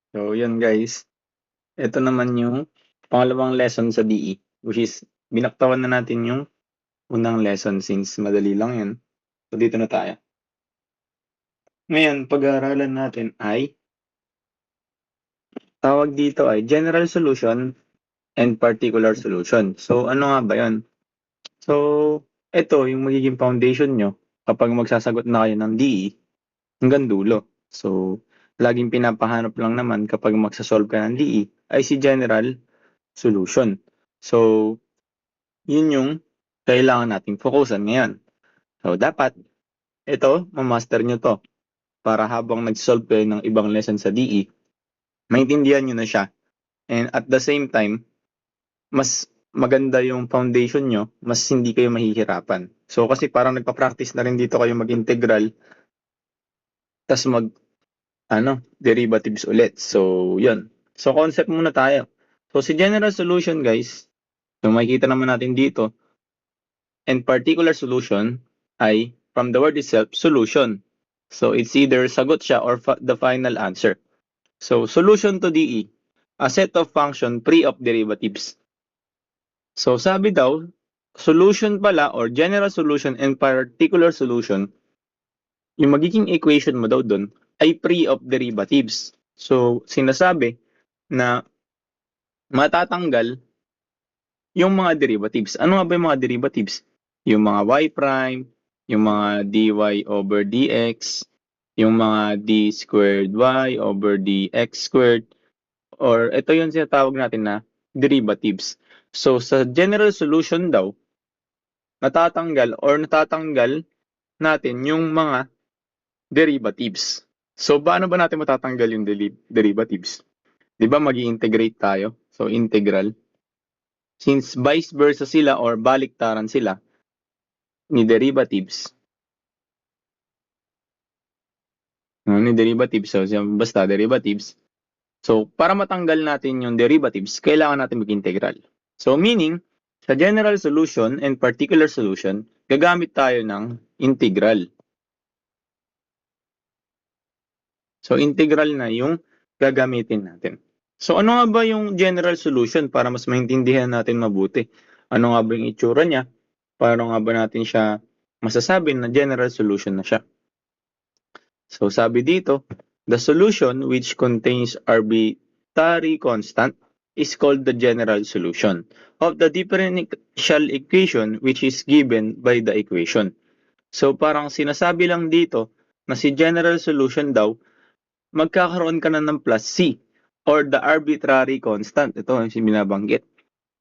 So, yun guys. Ito naman yung pangalawang lesson sa DE, which is binaktawan na natin yung unang lesson since madali lang yun. So, dito na tayo. Ngayon, pag-aaralan natin ay tawag dito ay general solution and particular solution. So, ano nga ba yun? So, ito yung magiging foundation nyo kapag magsasagot na kayo ng DE hanggang dulo. So, laging pinapahanap lang naman kapag magsasolve ka ng DE ay si general solution. So, yun yung kailangan nating focusan ngayon. So, dapat ito, mamaster nyo to para habang nag-solve kayo ng ibang lesson sa DE, maintindihan nyo na siya. And at the same time, mas maganda yung foundation nyo, mas hindi kayo mahihirapan. So, kasi parang nagpa-practice na rin dito kayo mag-integral, tas derivatives ulit. So, yun. So, concept muna tayo. So, si general solution, guys, yung makikita naman natin dito, and particular solution ay, from the word itself, solution. So, it's either sagot siya or the final answer. So, solution to DE, a set of function free of derivatives. So, sabi daw, solution pala or general solution and particular solution, yung magiging equation mo daw dun ay free of derivatives. So, sinasabi na matatanggal yung mga derivatives. Ano nga ba yung mga derivatives? Yung mga y prime, yung mga dy over dx, yung mga d squared y over dx squared, or ito yung sinatawag natin na derivatives. So, sa general solution daw, natatanggal natin yung mga derivatives. So, paano ba natin matatanggal yung derivatives? Di ba mag-i-integrate tayo? So, integral. Since vice versa sila or baliktaran sila ni derivatives, so basta derivatives. So, para matanggal natin yung derivatives, kailangan natin mag-integral. So, meaning, sa general solution and particular solution, gagamit tayo ng integral. So, integral na yung gagamitin natin. So, ano nga ba yung general solution para mas maintindihan natin mabuti? Ano nga ba yung itsura niya? Paano nga ba natin siya masasabi na general solution na siya? So, sabi dito, the solution which contains arbitrary constant is called the general solution of the differential equation which is given by the equation. So, parang sinasabi lang dito na si general solution daw, magkakaroon ka na ng plus C or the arbitrary constant. Ito yung binabanggit.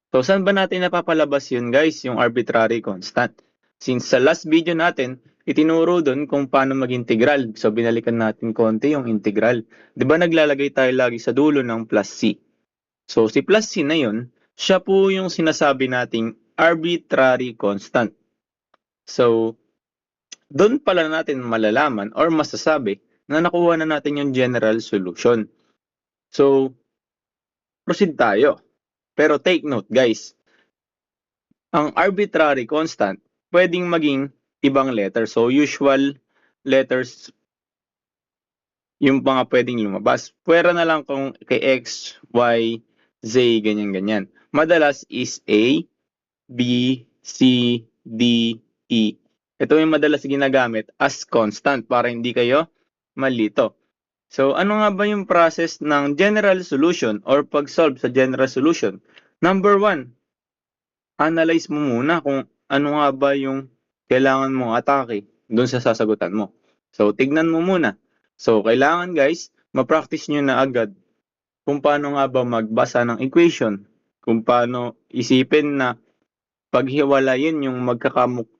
So, saan ba natin napapalabas yun, guys? Yung arbitrary constant. Since sa last video natin, itinuro doon kung paano mag-integral. So, binalikan natin konti yung integral. Di ba naglalagay tayo lagi sa dulo ng plus C? So, si plus C na yun, siya po yung sinasabi nating arbitrary constant. So, doon pala natin malalaman or masasabi na nakuha na natin yung general solution. So, proceed tayo. Pero take note, guys. Ang arbitrary constant, pwedeng maging ibang letter. So, usual letters yung mga pwedeng lumabas. Pwera na lang kung kay X, Y, Z, ganyan-ganyan. Madalas is A, B, C, D, E. Ito yung madalas ginagamit as constant para hindi kayo malito. So, ano nga ba yung process ng general solution or pag-solve sa general solution? Number 1, analyze mo muna kung ano nga ba yung kailangan mong atake doon sa sasagutan mo. So, tignan mo muna. So, kailangan guys, ma-practice nyo na agad kung paano nga ba magbasa ng equation, kung paano isipin na paghiwalayin yung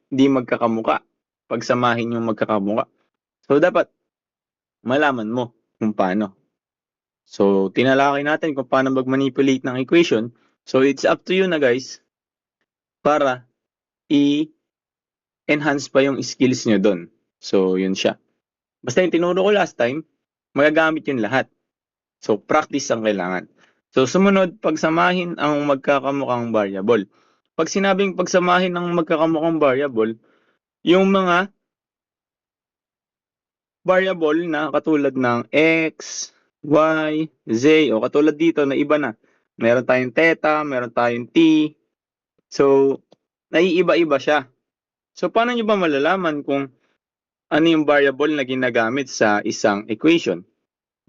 di magkakamuka, pagsamahin yung magkakamuka. So, dapat malaman mo kung paano. So, tinalakay natin kung paano mag-manipulate ng equation. So, it's up to you na guys para i-enhance pa yung skills nyo doon. So, yun siya. Basta yung tinuro ko last time, magagamit yun lahat. So, practice ang kailangan. So, sumunod, pagsamahin ang magkakamukhang variable. Pag sinabing pagsamahin ang magkakamukhang variable, yung mga variable na katulad ng x, y, z, o katulad dito na iba na. Meron tayong theta, meron tayong t. So, naiiba-iba siya. So, paano nyo ba malalaman kung ano yung variable na ginagamit sa isang equation?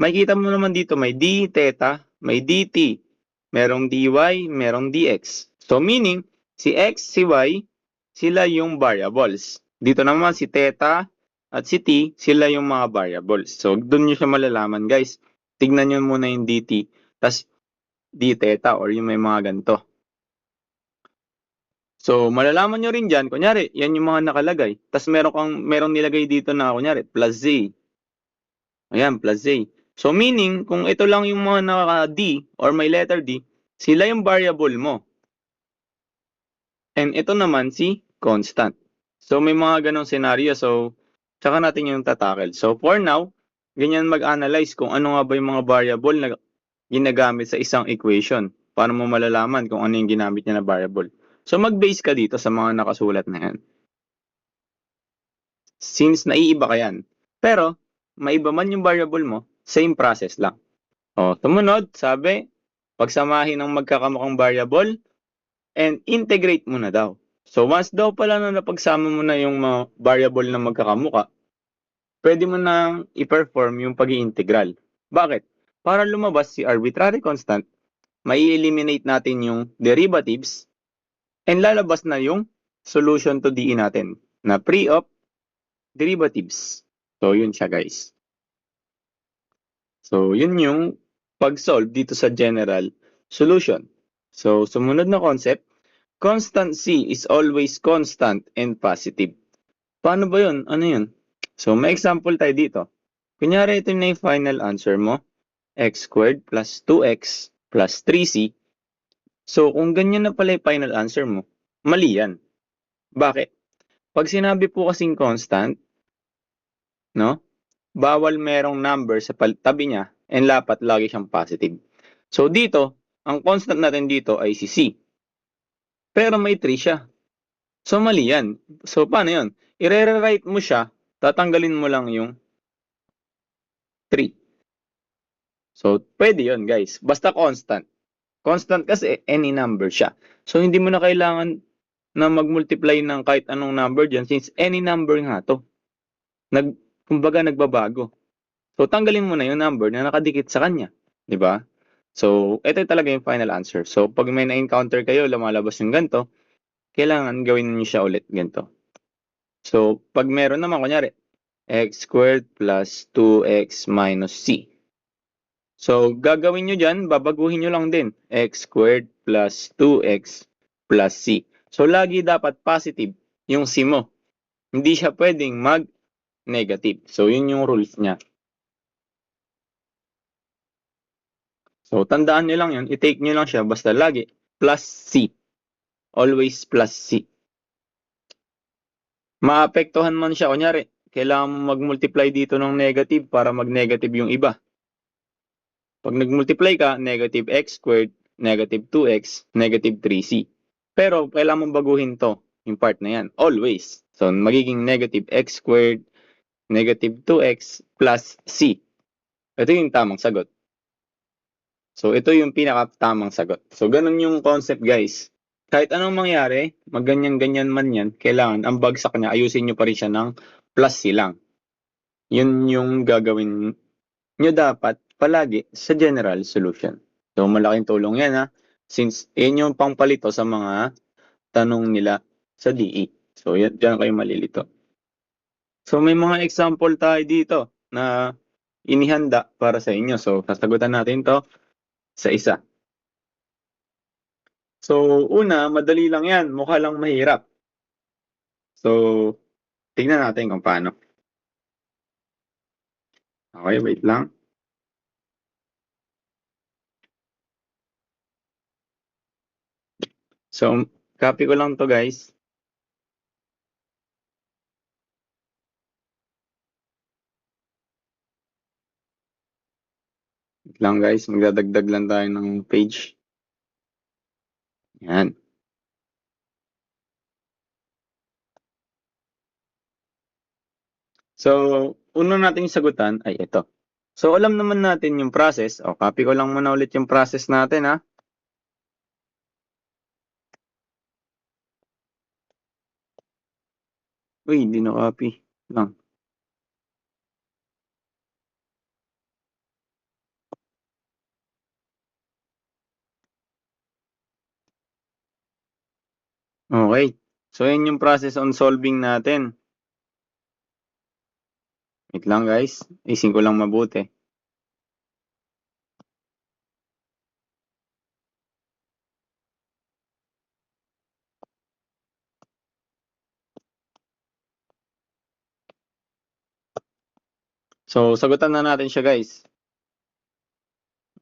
Makikita mo naman dito may d theta, may dt, merong dy, merong dx. So meaning, si x, si y, sila yung variables. Dito naman si theta at si t, sila yung mga variables. So doon nyo siya malalaman guys. Tignan nyo muna yung dt, tas d theta or yung may mga ganito. So malalaman nyo rin dyan, kunyari, yan yung mga nakalagay. Tas merong nilagay dito na kunyari, plus z. Ayan, plus Z. So meaning, kung ito lang yung mga naka-D or may letter D, sila yung variable mo. And ito naman si constant. So may mga ganong scenario. So, tsaka natin yung tatakel. So for now, ganyan mag-analyze kung ano nga ba yung mga variable na ginagamit sa isang equation. Paano mo malalaman kung ano yung ginamit niya na variable. So mag-base ka dito sa mga nakasulat na yan. Since naiiba ka yan. Pero, maiba man yung variable mo, same process lang. O, tumunod, sabi, pagsamahin ng magkakamukhang variable and integrate mo na daw. So, once daw pala na napagsama mo na yung mga variable na magkakamukha, pwede mo na i-perform yung pag-i-integral. Bakit? Para lumabas si arbitrary constant, mai-eliminate natin yung derivatives and lalabas na yung solution to DE natin na free of derivatives. So, yun siya guys. So, yun yung pag-solve dito sa general solution. So, sumunod na concept, constant C is always constant and positive. Paano ba yun? Ano yun? So, may example tayo dito. Kunyari, ito na yung final answer mo, x squared plus 2x plus 3c. So, kung ganyan na pala yung final answer mo, mali yan. Bakit? Pag sinabi po kasing constant, no? Bawal merong number sa tabi niya and dapat lagi siyang positive. So dito, ang constant natin dito ay si C. Pero may 3 siya. So mali yan. So paano yun? I-rewrite mo siya, tatanggalin mo lang yung 3. So pwede yun guys. Basta constant. Constant kasi any number siya. So hindi mo na kailangan na mag-multiply ng kahit anong number dyan since any number nga to. Kumbaga nagbabago. So, tanggalin mo na yung number na nakadikit sa kanya. Di ba? So, ito talaga yung final answer. So, pag may na-encounter kayo, lumalabas yung ganito, kailangan gawin niyo siya ulit ganito. So, pag meron naman, kunyari, x squared plus 2x minus c. So, gagawin nyo dyan, babaguhin nyo lang din. X squared plus 2x plus c. So, lagi dapat positive yung c mo. Hindi siya pwedeng mag-negative. So, yun yung rules niya. So, tandaan nyo lang yun. I-take nyo lang siya basta lagi plus C. Always plus C. Maapektuhan man siya. Kunyari, kailangan mo mag-multiply dito ng negative para mag-negative yung iba. Pag nag-multiply ka, negative x squared, negative 2x, negative 3c. Pero, kailangan mong baguhin to, yung part na yan. Always. So, magiging negative x squared, negative 2x plus c. Ito yung tamang sagot. So, ito yung pinaka-tamang sagot. So, ganun yung concept, guys. Kahit anong mangyari, magganyan-ganyan man yan, kailangan ang bagsak niya, ayusin nyo pa rin siya ng plus C lang. Yun yung gagawin nyo dapat palagi sa general solution. So, malaking tulong yan ha. Since yun yung pangpalito sa mga tanong nila sa DE. So, yan, dyan kayo malilito. So, may mga example tayo dito na inihanda para sa inyo. So, sasagutan natin to sa isa. So, una, madali lang yan. Mukha lang mahirap. So, tingnan natin kung paano. Okay, wait lang. So, copy ko lang to guys. Wait lang guys, magdadagdag lang tayo ng page. Yan. So, una nating sagutan ay ito. So, alam naman natin yung process. O, copy ko lang muna ulit yung process natin, ha. Uy, hindi na copy lang. Okay. So, yan yung process on solving natin. Wait lang, guys. Isin ko lang mabuti. So, sagutan na natin siya, guys.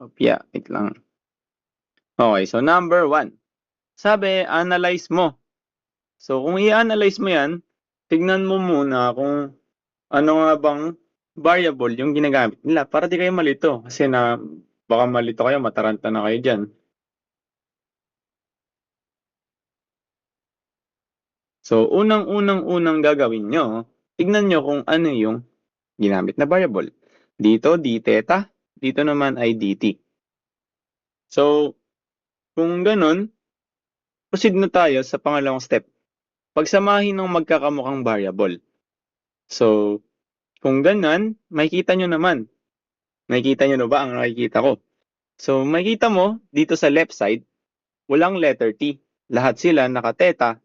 Opya, wait lang. Okay, so number 1. Sabi, analyze mo. So, kung i-analyze mo yan, tignan mo muna kung ano nga bang variable yung ginagamit nila para di kayo malito. Kasi baka malito kayo, mataranta na kayo dyan. So, unang-unang gagawin nyo, tignan nyo kung ano yung ginamit na variable. Dito, d theta. Dito naman ay dt. So, kung ganun, proceed na tayo sa pangalawang step. Pagsamahin ng magkakamukhang variable. So, kung ganun, makikita nyo naman. Nakikita nyo na ba ang nakikita ko? So, makikita mo, dito sa left side, walang letter T. Lahat sila naka-theta.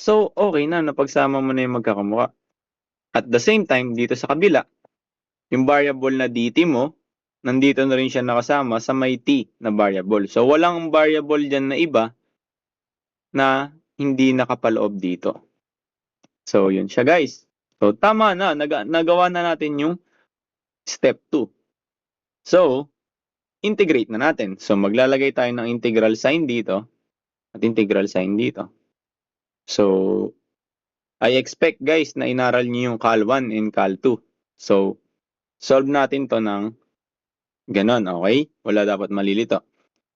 So, okay na, napagsama mo na yung magkakamukha. At the same time, dito sa kabila, yung variable na dt mo, nandito na rin siya nakasama sa may t na variable. So, walang variable dyan na iba na hindi nakapaloob dito. So, yun siya, guys. So, tama na. Nagawa na natin yung step 2. So, integrate na natin. So, maglalagay tayo ng integral sign dito at integral sign dito. So, I expect, guys, na inaral niyo yung Cal 1 and Cal 2. So, solve natin to ng ganon, okay? Wala dapat malilito.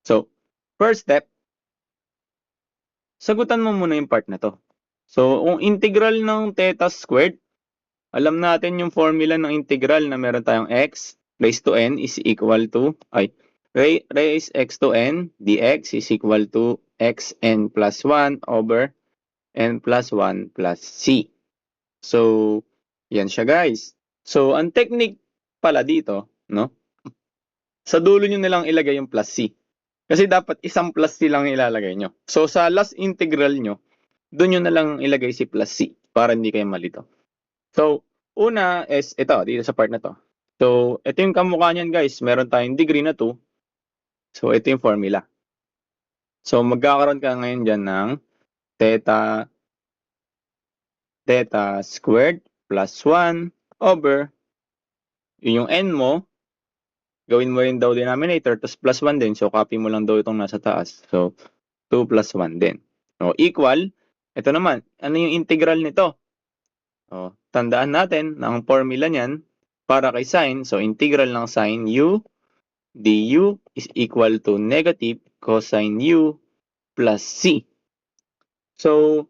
So, first step, sagutan mo muna yung part na to. So, kung integral ng theta squared, alam natin yung formula ng integral na meron tayong x raised to n is equal to, raise x to n dx is equal to xn plus 1 over n plus 1 plus c. So, yan siya, guys. So, ang technique pala dito, no? Sa dulo nyo nilang ilagay yung plus c. Kasi dapat isang plus c lang ilalagay nyo. So, sa last integral nyo, doon nyo na lang ilagay si plus c para hindi kayo malito. So, una is ito, dito sa part na to. So, ito yung kamukha niyan, guys. Meron tayong degree na 2. So, ito yung formula. So, magkakaroon ka ngayon dyan ng theta squared plus 1 over yung n mo, gawin mo rin daw denominator, tapos plus 1 din. So, copy mo lang daw itong nasa taas. So, 2 plus 1 din. So, equal, ito naman, ano yung integral nito? So, tandaan natin na ang formula niyan, para kay sine, so integral ng sine u du is equal to negative cosine u plus c. So,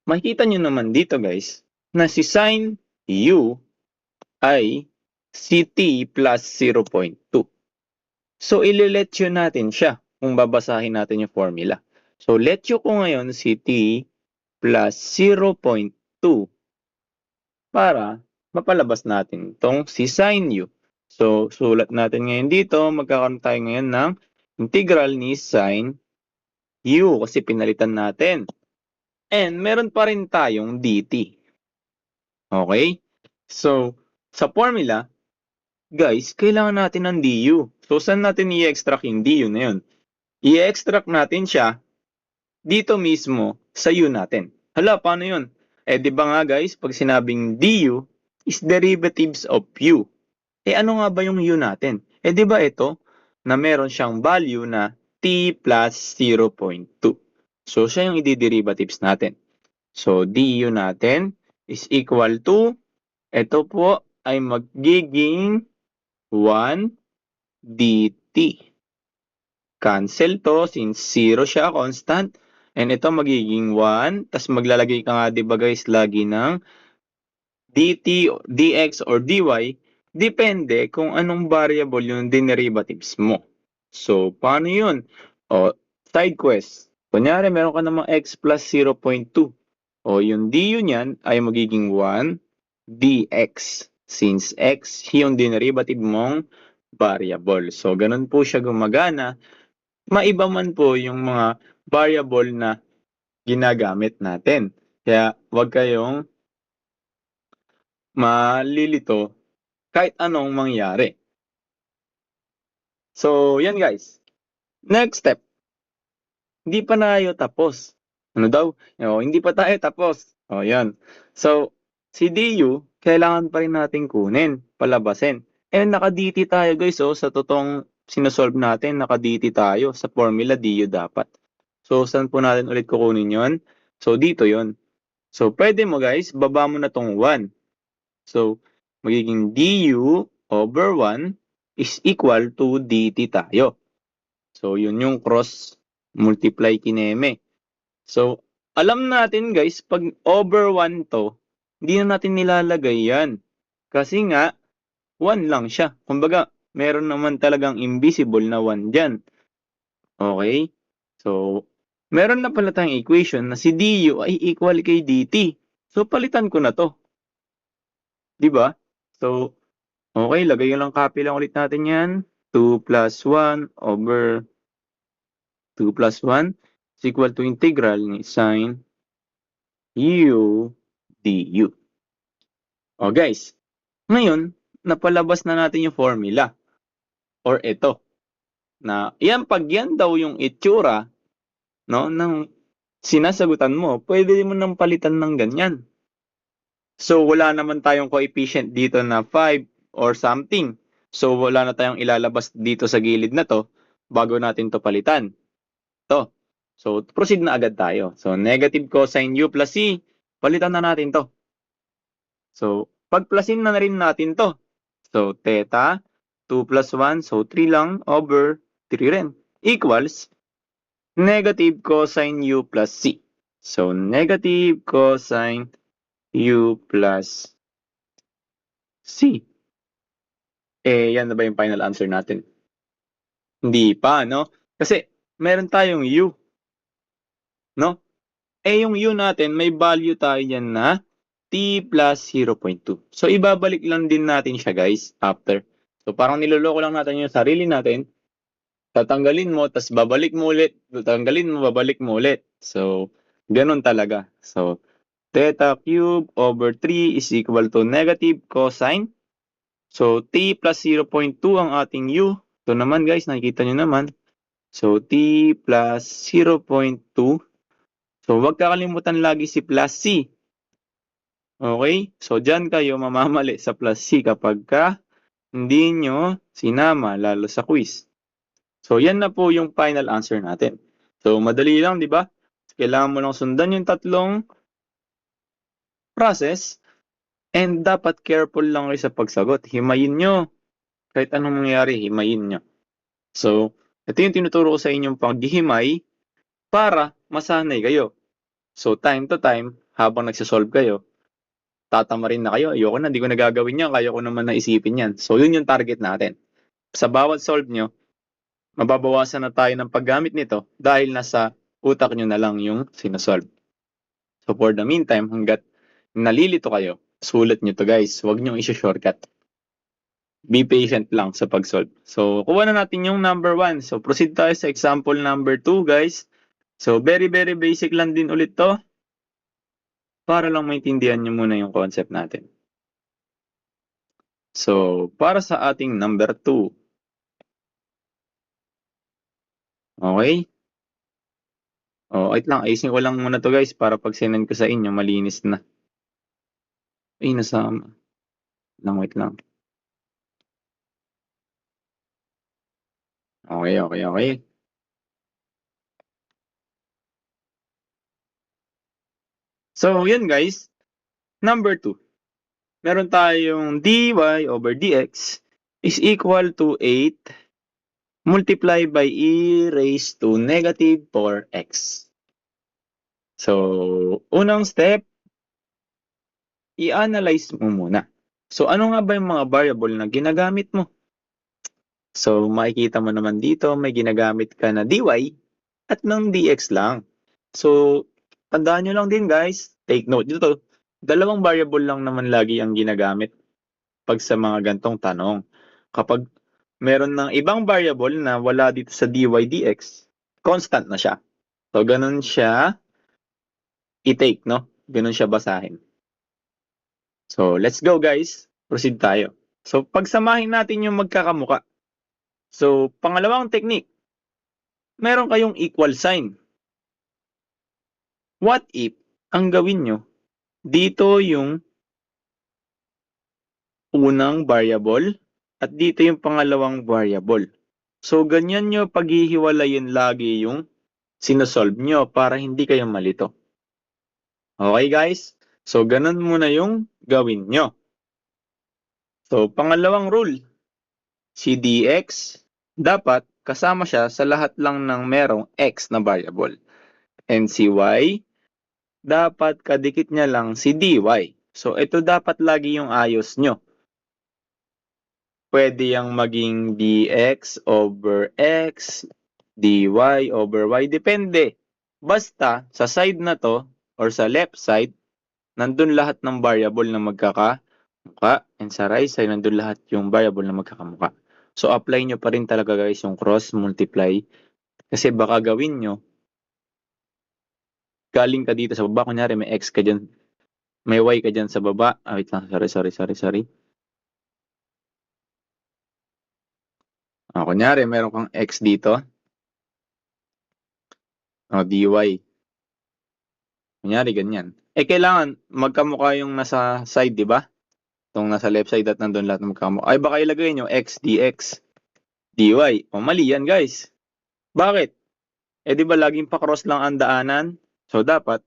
makikita nyo naman dito, guys, na si sine u ay ct plus 0.2. So, ililetsyo natin siya kung babasahin natin yung formula. So, letsyo ko ngayon ct plus 0.2 para mapalabas natin itong si sine u. So, sulat natin ngayon dito, magkakaroon tayo ngayon ng integral ni sine u kasi pinalitan natin. And meron pa rin tayong dt. Okay? So, sa formula, guys, kailangan natin ng du. So, saan natin i-extract yung du na yun? I-extract natin siya dito mismo sa u natin. Hala, paano yun? Di ba nga, guys, pag sinabing du is derivatives of u. Ano nga ba yung u natin? Di ba ito na meron siyang value na t plus 0.2. So, siya yung i-derivatives natin. So, du natin is equal to, ito po ay magiging 1 dt. Cancel to since 0 siya, constant. And ito magiging 1. Tapos maglalagay ka nga, di ba guys, lagi ng dt, dx, or dy Depende kung anong variable yung derivatives mo. So, paano yun? O, side quest. Kunyari, meron ka namang x plus 0.2. O, yung du niyan ay magiging 1 dx. Since x yung derivative mong variable. So, ganun po siya gumagana. Maiba man po yung mga variable na ginagamit natin. Kaya, huwag kayong malilito kahit anong mangyari. So, yan guys. Next step. Hindi pa tayo tapos. Ano daw? O, hindi pa tayo tapos. O, yan. So, si DU, kailangan pa rin natin kunin, palabasin. Naka-DT tayo guys, sa totoong sinasolve natin, naka-DT tayo sa formula DU dapat. So, saan po natin ulit kukunin yon? So, dito yon. So, pwede mo guys, baba mo na tong 1. So, magiging du over 1 is equal to dt tayo. So, yun yung cross multiply kineme. So, alam natin guys, pag over 1 to, hindi na natin nilalagay yan. Kasi nga, 1 lang siya. Kumbaga, meron naman talagang invisible na 1 dyan. Okay? So, meron na pala tayong equation na si du ay equal kay dt. So, palitan ko na to. Diba? So, okay, lagay lang copy lang ulit natin yan. 2 plus 1 over 2 plus 1 is equal to integral ni sine u du. O guys, ngayon, napalabas na natin yung formula. Or ito. Na yan, pag yan daw yung itsura, no, ng sinasagutan mo, pwede mo nang palitan ng ganyan. So, wala naman tayong coefficient dito na 5 or something. So, wala na tayong ilalabas dito sa gilid na to bago natin to palitan. To. So, proceed na agad tayo. So, negative cosine u plus c, palitan na natin to. So, pagplasin na rin natin to. So, theta, 2 plus 1, so 3 lang over 3 rin. Equals negative cosine u plus c. So, negative cosine u plus c. Yan na ba yung final answer natin? Hindi pa, no? Kasi, meron tayong u. No? Yung u natin, may value tayo dyan na t plus 0.2. So, ibabalik lang din natin siya, guys, after. So, parang niloloko lang natin yung sarili natin. Tatanggalin mo, tas babalik mo ulit. Tatanggalin mo, babalik mo ulit. So, ganun talaga. So, theta cube over 3 is equal to negative cosine. So, t plus 0.2 ang ating u. Ito naman, guys, nakikita nyo naman. So, t plus 0.2. So, huwag kakalimutan lagi si plus c. Okay? So, dyan kayo mamamali sa plus c kapag hindi nyo sinama, lalo sa quiz. So, yan na po yung final answer natin. So, madali lang, di ba? Kailangan mo lang sundan yung tatlong process and dapat careful lang kayo sa pagsagot. Himayin nyo. Kahit anong mangyari, himayin nyo. So, ito yung tinuturo ko sa inyong paghihimay para masanay kayo. So, time to time, habang nagsisolve kayo, tatama rin na kayo. Ayoko na, hindi ko nagagawin yan. Kaya ko naman naisipin yan. So, yun yung target natin. Sa bawat solve nyo, mababawasan na tayo ng paggamit nito dahil nasa utak nyo na lang yung sinasolve. So, for the meantime, hanggat nalilito kayo, sulat nyo to guys. Huwag nyo isi-shortcut. Be patient lang sa pag-solve. So, kuha na natin yung number 1. So, proceed tayo sa example number 2 guys. So, very basic lang din ulit to. Para lang maintindihan nyo muna yung concept natin. So, para sa ating number 2. Okay? Wait lang. Ayusin ko lang muna to guys para pag sinend ko sa inyo, malinis na. Nasama. Wait lang. Okay. So, yun guys. Number 2. Meron tayong dy over dx is equal to 8 multiplied by e raised to negative 4x. So, unang step, i-analyze mo muna. So, ano nga ba yung mga variable na ginagamit mo? So, makikita mo naman dito, may ginagamit ka na dy at ng dx lang. So, tandaan nyo lang din guys, take note dito, dalawang variable lang naman lagi ang ginagamit pag sa mga gantong tanong. Kapag meron ng ibang variable na wala dito sa dy dx, constant na siya. So, ganun siya i-take, no? Ganun siya basahin. So, let's go guys. Proceed tayo. So, pagsamahin natin yung magkakamuka. So, pangalawang technique, meron kayong equal sign. What if, ang gawin nyo, dito yung unang variable at dito yung pangalawang variable. So, ganyan nyo paghihiwalayin lagi yung sinosolve nyo para hindi kayo malito. Okay guys? So, ganun muna yung gawin nyo. So, pangalawang rule, si dx, dapat kasama siya sa lahat lang ng merong x na variable. And si y, dapat kadikit niya lang si dy. So, ito dapat lagi yung ayos nyo. Pwede yang maging dx over x, dy over y, depende. Basta, sa side na to, or sa left side, nandun lahat ng variable na magkakamuka, and sa right side, nandun lahat yung variable na magkakamuka. So, apply nyo pa rin talaga guys yung cross multiply, kasi baka gawin nyo, galing ka dito sa baba, kunyari may x ka dyan, may y ka dyan sa baba, wait lang, sorry. Kunyari, meron kang x dito, dy. Kunyari, ganyan. Kailangan magkamukha yung nasa side, di ba? Itong nasa left side at nandun lahat ng magkamukha. Ay, baka ilagay nyo x dx dy. Mali yan, guys. Bakit? Di ba laging pa-cross lang ang daanan? So, dapat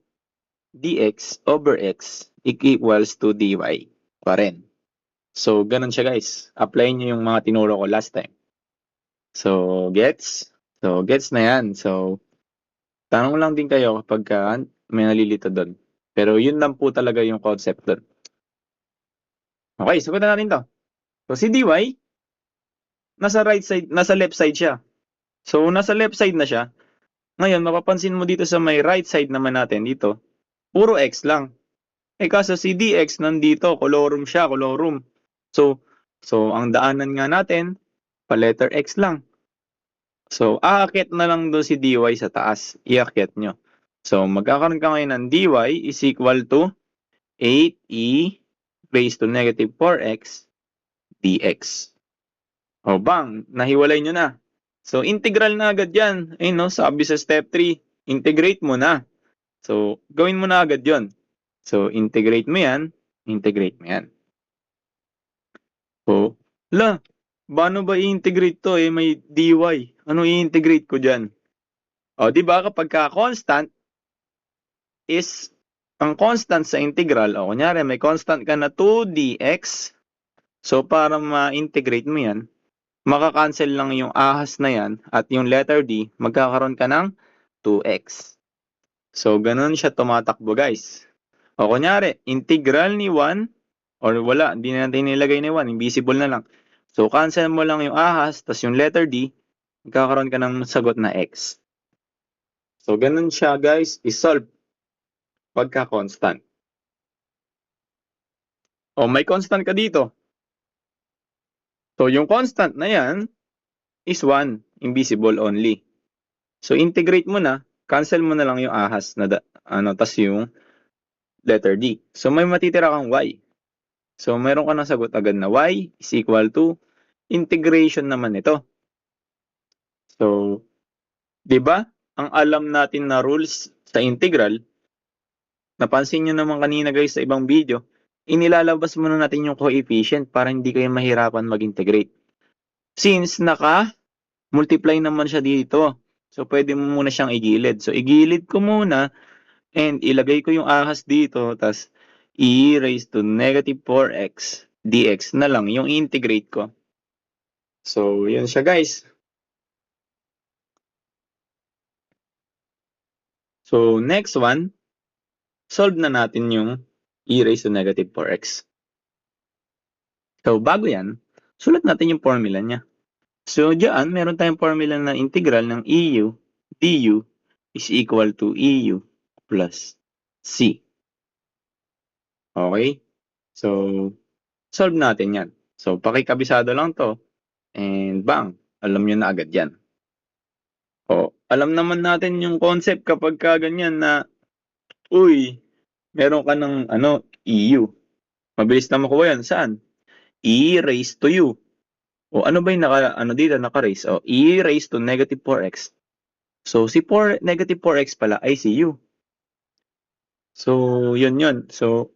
dx over x equals to dy pa rin. So, ganun siya, guys. Apply nyo yung mga tinuro ko last time. So, gets? So, gets na yan. So, tanong lang din kayo kapag may nalilito doon. Pero yun lang po talaga yung concept doon. Okay, sagutan natin to. So, si dy, nasa right side, nasa left side siya. So, nasa left side na siya. Ngayon, mapapansin mo dito sa may right side naman natin dito, puro x lang. Kaso si dx nandito, colorum siya, colorum. So ang daanan nga natin, pa letter x lang. So, aakyat na lang doon si dy sa taas. Iakyat nyo. So, magkakaroon ka ngayon ng dy is equal to 8e raised to negative 4x dx. O bang, nahiwalay nyo na. So, integral na agad yan. Ayun, no? Sabi sa step 3, integrate mo na. So, gawin mo na agad yon. So, integrate mo yan. So, paano ba i-integrate to? May dy. Ano i-integrate ko dyan? O, di ba kapag constant is, ang constant sa integral, o kunyari may constant ka na 2 dx. So, para ma-integrate mo yan, makakancel lang yung ahas na yan at yung letter d, magkakaroon ka ng 2x. So, ganun siya tumatakbo guys. O kunyari, integral ni 1, or wala, hindi na natin nilagay ni 1, invisible na lang. So, cancel mo lang yung ahas, tas yung letter d, magkakaroon ka ng sagot na x. So, ganun siya guys, isolve pagka constant. O, may constant ka dito. So, yung constant na yan is 1, invisible only. So, integrate mo na, cancel mo na lang yung ahas na tas yung letter D. So, may matitira kang y. So, meron ka ng sagot agad na y is equal to integration naman ito. So, di ba? Ang alam natin na rules sa integral, napansin nyo naman kanina guys sa ibang video, inilalabas muna natin yung coefficient para hindi kayo mahirapan mag-integrate. Since naka-multiply naman siya dito, so pwede mo muna siyang igilid. So, igilid ko muna and ilagay ko yung ahas dito, tas e raised to negative 4x dx na lang yung integrate ko. So, yun siya guys. So, next one, solve na natin yung e raised to negative 4x. So, bago yan, sulat natin yung formula niya. So, diyan, meron tayong formula na integral ng EU du is equal to EU plus C. Okay? So, solve natin yan. So, pakikabisado lang to. And bang, alam nyo na agad yan. O, alam naman natin yung concept kapag ka ganyan na, uy, meron ka ng EU. Mabilis na makuha yan. Saan? E raised to U. O ano ba yung dito, naka-raise? O, E raised to negative 4x. So, si negative 4x pala ay si U. So, yun. So,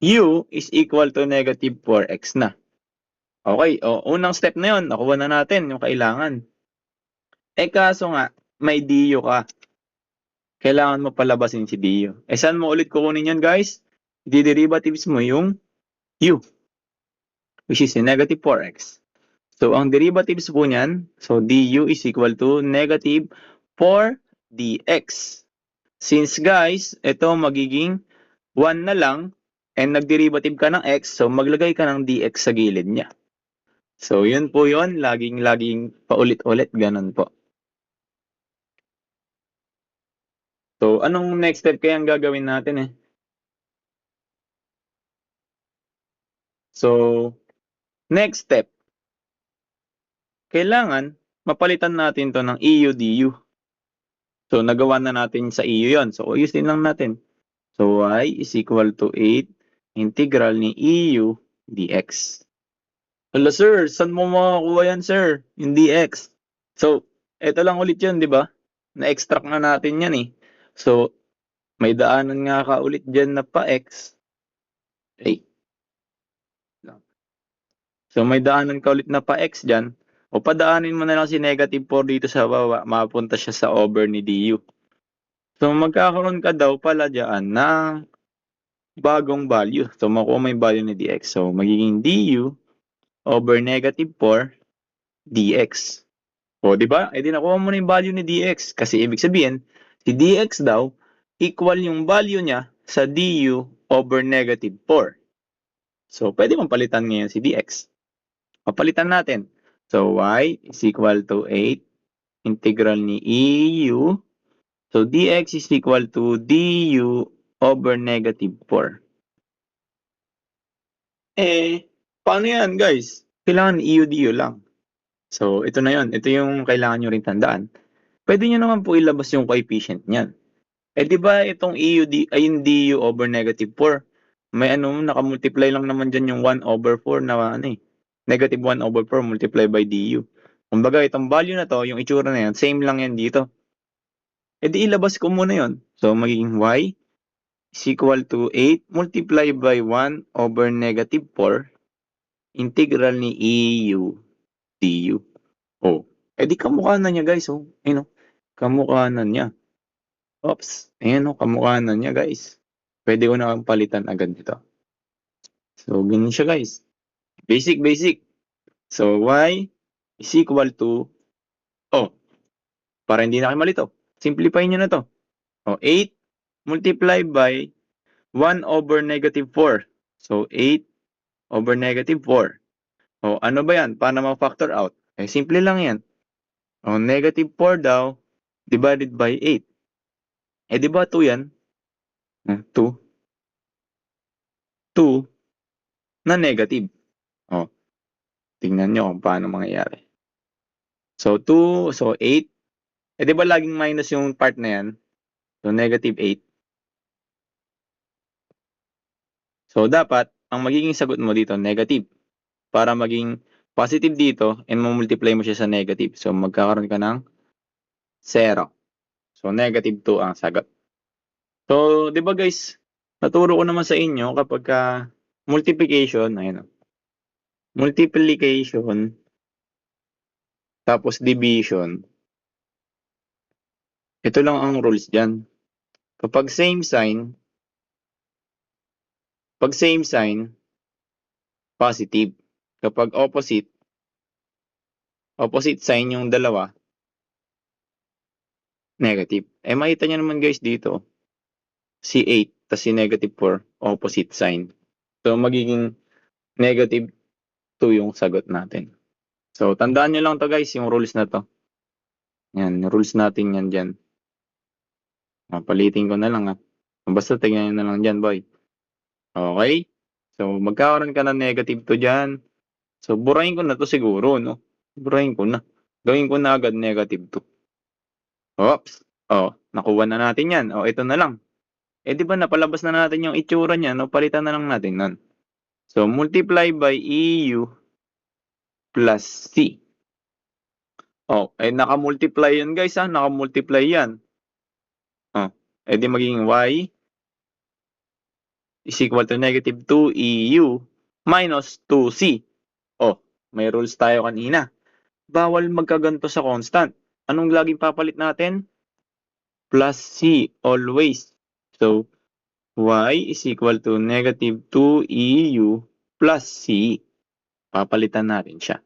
U is equal to negative 4x na. Okay, unang step na yun, nakuha na natin yung kailangan. Kaso nga, may DU ka. Kailangan mo palabasin si DU. Saan mo ulit kukunin yan, guys? Di-derivatives mo yung U, which is negative 4x. So, ang derivatives po niyan, so du is equal to negative 4 dx. Since, guys, ito magiging 1 na lang, and nag-derivative ka ng x, so maglagay ka ng dx sa gilid niya. So, yun po yun. Laging paulit-ulit. Ganun po. So, anong next step kayang gagawin natin eh? So, next step. Kailangan mapalitan natin to ng EU du. So, nagawa na natin sa EU yon. So, ayusin lang natin. So, y is equal to 8 integral ni EU dx. Hala sir, saan mo makakuha yan sir? Yung dx. So, eto lang ulit yun, di ba? Na-extract na natin yan eh. So, may daanan nga ka ulit dyan na pa x. So, may daanan ka ulit na pa x dyan. O padaanin mo na lang si negative 4 dito sa baba. Mapunta siya sa over ni du. So, magkakaroon ka daw pala dyan ng bagong value. So, makuha mo yung value ni dx. So, magiging du over negative 4 dx. O, di ba? Di nakuha mo na yung value ni dx. Kasi ibig sabihin, si dx daw, equal yung value niya sa du over negative 4. So, pwede mong palitan ngayon si dx. Papalitan natin. So, y is equal to 8 integral ni EU. So, dx is equal to du over negative 4. Paano yan guys? Kailangan EU du lang. So, ito na yun. Ito yung kailangan nyo rin tandaan. Pwede nyo naman po ilabas yung coefficient niyan. Di ba itong yung du over negative 4, may nakamultiply lang naman dyan yung 1 over 4 na negative 1 over 4 multiply by du. Kumbaga, itong value na to, yung itsura na yan, same lang yan dito. Di ilabas ko muna yon. So, magiging y is equal to 8 multiply by 1 over negative 4 integral ni EU du. Di kamukha na niya guys. Kamukha na niya. Oops. Ayan kamukha na niya guys. Pwede ko na palitan agad dito. So, ganun siya guys. Basic. So, y is equal to, para hindi na kayo malito, simplify nyo na to. 8 multiply by 1 over negative 4. So, 8 over negative 4. Ano ba yan? Paano ma-factor out? Simple lang yan. Negative 4 daw divided by 8. Di ba 2 yan? 2. 2 na negative. Tingnan nyo kung paano mangyayari. So, 2, so 8. Di ba laging minus yung part na yan? So, negative 8. So, dapat, ang magiging sagot mo dito, negative. Para maging positive dito, and multiply mo siya sa negative. So, magkakaroon ka ng 0. So, negative 2 ang sagot. So, di ba guys, naturo ko naman sa inyo kapag multiplication, multiplication, tapos division, ito lang ang rules dyan. Kapag same sign, positive. Kapag opposite sign yung dalawa, negative. Makita nyo naman guys dito, si 8, tas si negative 4, opposite sign. So, magiging negative 2 yung sagot natin. So, tandaan nyo lang to guys, yung rules na to. Yan, rules natin yan dyan. Palitin ko na lang Basta tingnan nyo na lang dyan, boy. Okay? So, magkakaroon ka ng negative 2 dyan. So, burahin ko na to siguro, no? Burahin ko na. Gawin ko na agad negative 2. Oops. Nakuha na natin yan. Ito na lang. Di ba napalabas na natin yung itsura niya, no? Palitan na lang natin nun. So, multiply by EU plus C. Naka-multiply yan guys, naka-multiply yan. Di magiging Y is equal to negative 2 EU minus 2C. May rules tayo kanina. Bawal magkaganto sa constant. Anong laging papalit natin? Plus C always. So, Y is equal to negative 2 EU plus C. Papalitan natin siya.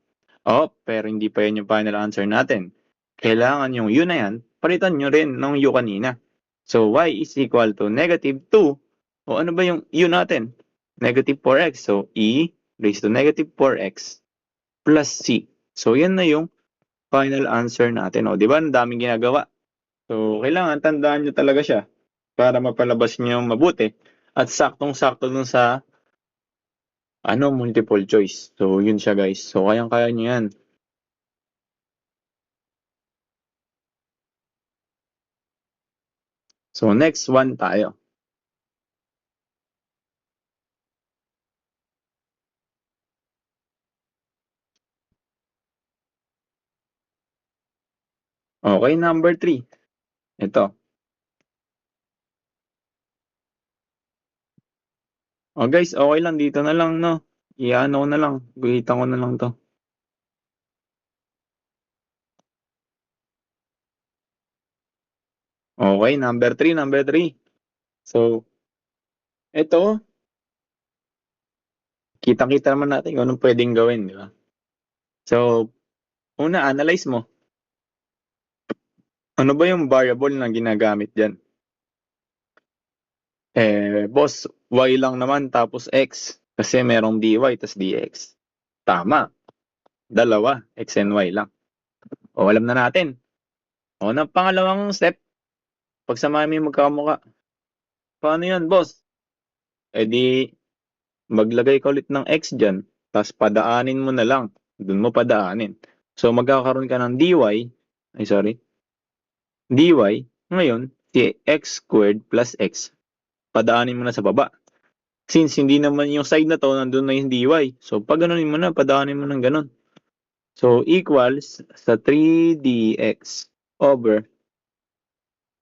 Pero hindi pa yan yung final answer natin. Kailangan yung U na yan, palitan nyo rin ng U kanina. So, Y is equal to negative 2. Ano ba yung U natin? Negative 4x. So, E raised to negative 4x plus C. So, yan na yung final answer natin. Di ba? Ang daming ginagawa. So, kailangan tandaan nyo talaga siya para mapalabas nyo mabuti at saktong-sakto dun sa multiple choice. So, yun siya guys. So, kayang-kaya nyo yan. So, next one tayo. Okay, number 3. Ito. Guys, okay lang. Dito na lang, no? Iano ko na lang. Guhitan ko na lang to. Okay, number 3. So, ito. Kita-kita naman natin kung anong pwedeng gawin, di ba? So, una, analyze mo. Ano ba yung variable na ginagamit dyan? Boss, y lang naman tapos x. Kasi merong dy tas dx. Tama. Dalawa, x and y lang. Alam na natin. Na pangalawang step, pagsamahin mo yung magkakamukha. Paano yan, boss? Di, maglagay ka ulit ng x dyan, tas padaanin mo na lang. Doon mo padaanin. So, magkakaroon ka ng dy, dy, ngayon, si x squared plus x, padaanin mo na sa baba. Since hindi naman yung side na to, nandun na yung dy. So, pag ganunin mo na, padaanin mo ng ganun. So, equals sa 3dx over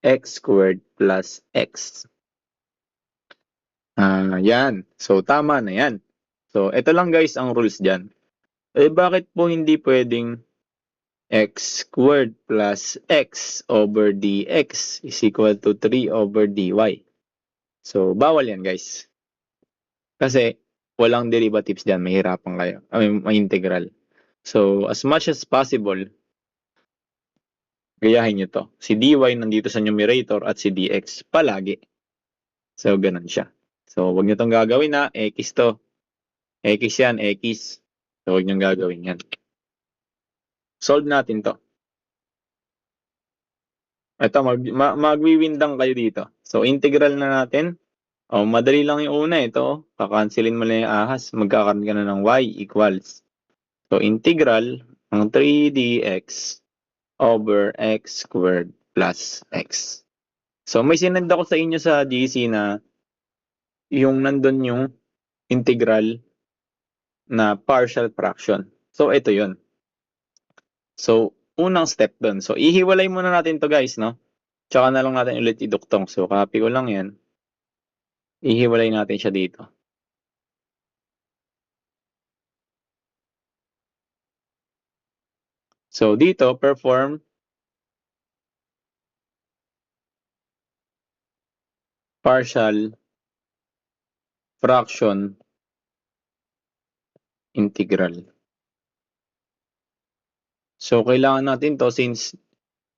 x squared plus x. Yan. So, tama na yan. So, ito lang guys ang rules dyan. Bakit po hindi pwedeng x squared plus x over dx is equal to 3 over dy? So, bawal yan guys. Kasi, walang derivatives dyan. Mahirapan kayo. May integral. So, as much as possible, gayahin nyo to. Si dy nandito sa numerator at si dx palagi. So, ganun siya. So, wag nyo tong gagawin x to. X yan, x. So, wag nyo gagawin yan. Solve natin to. Ito, magwiwindang kayo dito. So, integral na natin. Madali lang yung una ito. Kakansilin mo lang yung ahas. Magkakaroon ka na ng y equals. So, integral ng 3dx over x squared plus x. So, may sinend ako sa inyo sa GC na yung nandun yung integral na partial fraction. So, ito yun. So, unang step dun. So, ihiwalay muna natin to guys, no? Tsaka na lang natin ulit iduktong. So, copy ko lang yan. Ihiwalay natin siya dito. So, dito, perform partial fraction integral. So, kailangan natin to since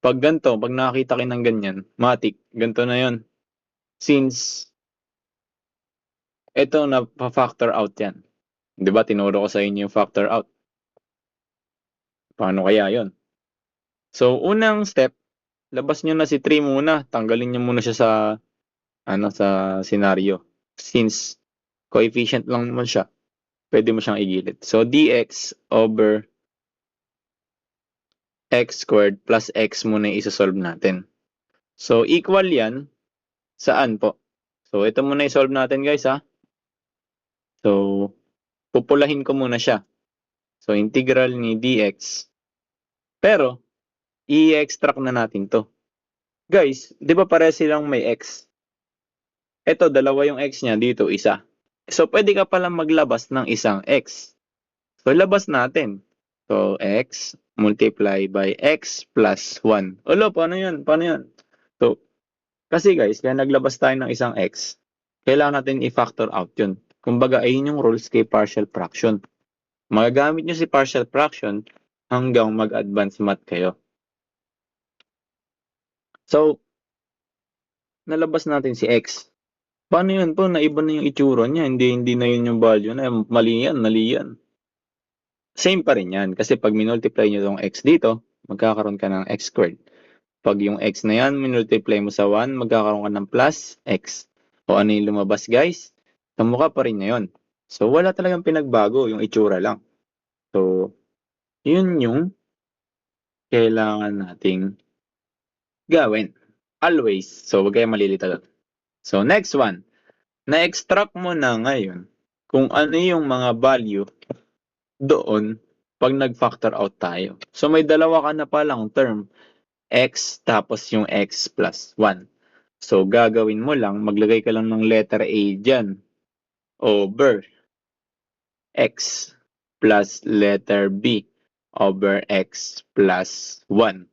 pag ganito, pag nakakita kayo ng ganyan, matik, ganito na yon. Since ito na pa-factor out yan. 'Di ba tinuro ko sa inyo yung factor out. Paano kaya yon? So, unang step, labas nyo na si 3 muna. Tanggalin nyo muna siya sa senaryo. Since coefficient lang naman siya, pwede mo siyang igilid. So, dx over x squared plus x muna yung isa-solve natin. So, equal yan. Saan po? So, ito muna i-solve natin guys ha. So, pupulahin ko muna siya. So, integral ni dx. Pero, i-extract na natin to. Guys, di ba pare silang may x? Ito, dalawa yung x niya, dito isa. So, pwede ka palang maglabas ng isang x. So, labas natin. So, x multiply by x plus 1. Olo, paano yun? Paano yun? So, kasi guys, kaya naglabas tayo ng isang x, kailangan natin i-factor out yun. Kumbaga, ayun yung rules kay partial fraction. Magagamit nyo si partial fraction hanggang mag-advance math kayo. So, nalabas natin si x. Paano yun po? Naiba na yung itsura niya. Hindi na yun yung value na. Mali yan. Same pa rin yan. Kasi pag minultiply nyo itong x dito, magkakaroon ka ng x squared. Pag yung x na yan, minultiply mo sa 1, magkakaroon ka ng plus x. O ano yung lumabas guys? Kamukha pa rin na yun. So, wala talagang pinagbago. Yung itsura lang. So, yun yung kailangan nating gawin. Always. So, wag kayong malilito doon. So, next one. Na-extract mo na ngayon kung ano yung mga value doon pag nag-factor out tayo. So, may dalawa ka na palang term. X tapos yung x plus 1. So, gagawin mo lang, maglagay ka lang ng letter A dyan. Over x plus letter B over x plus 1.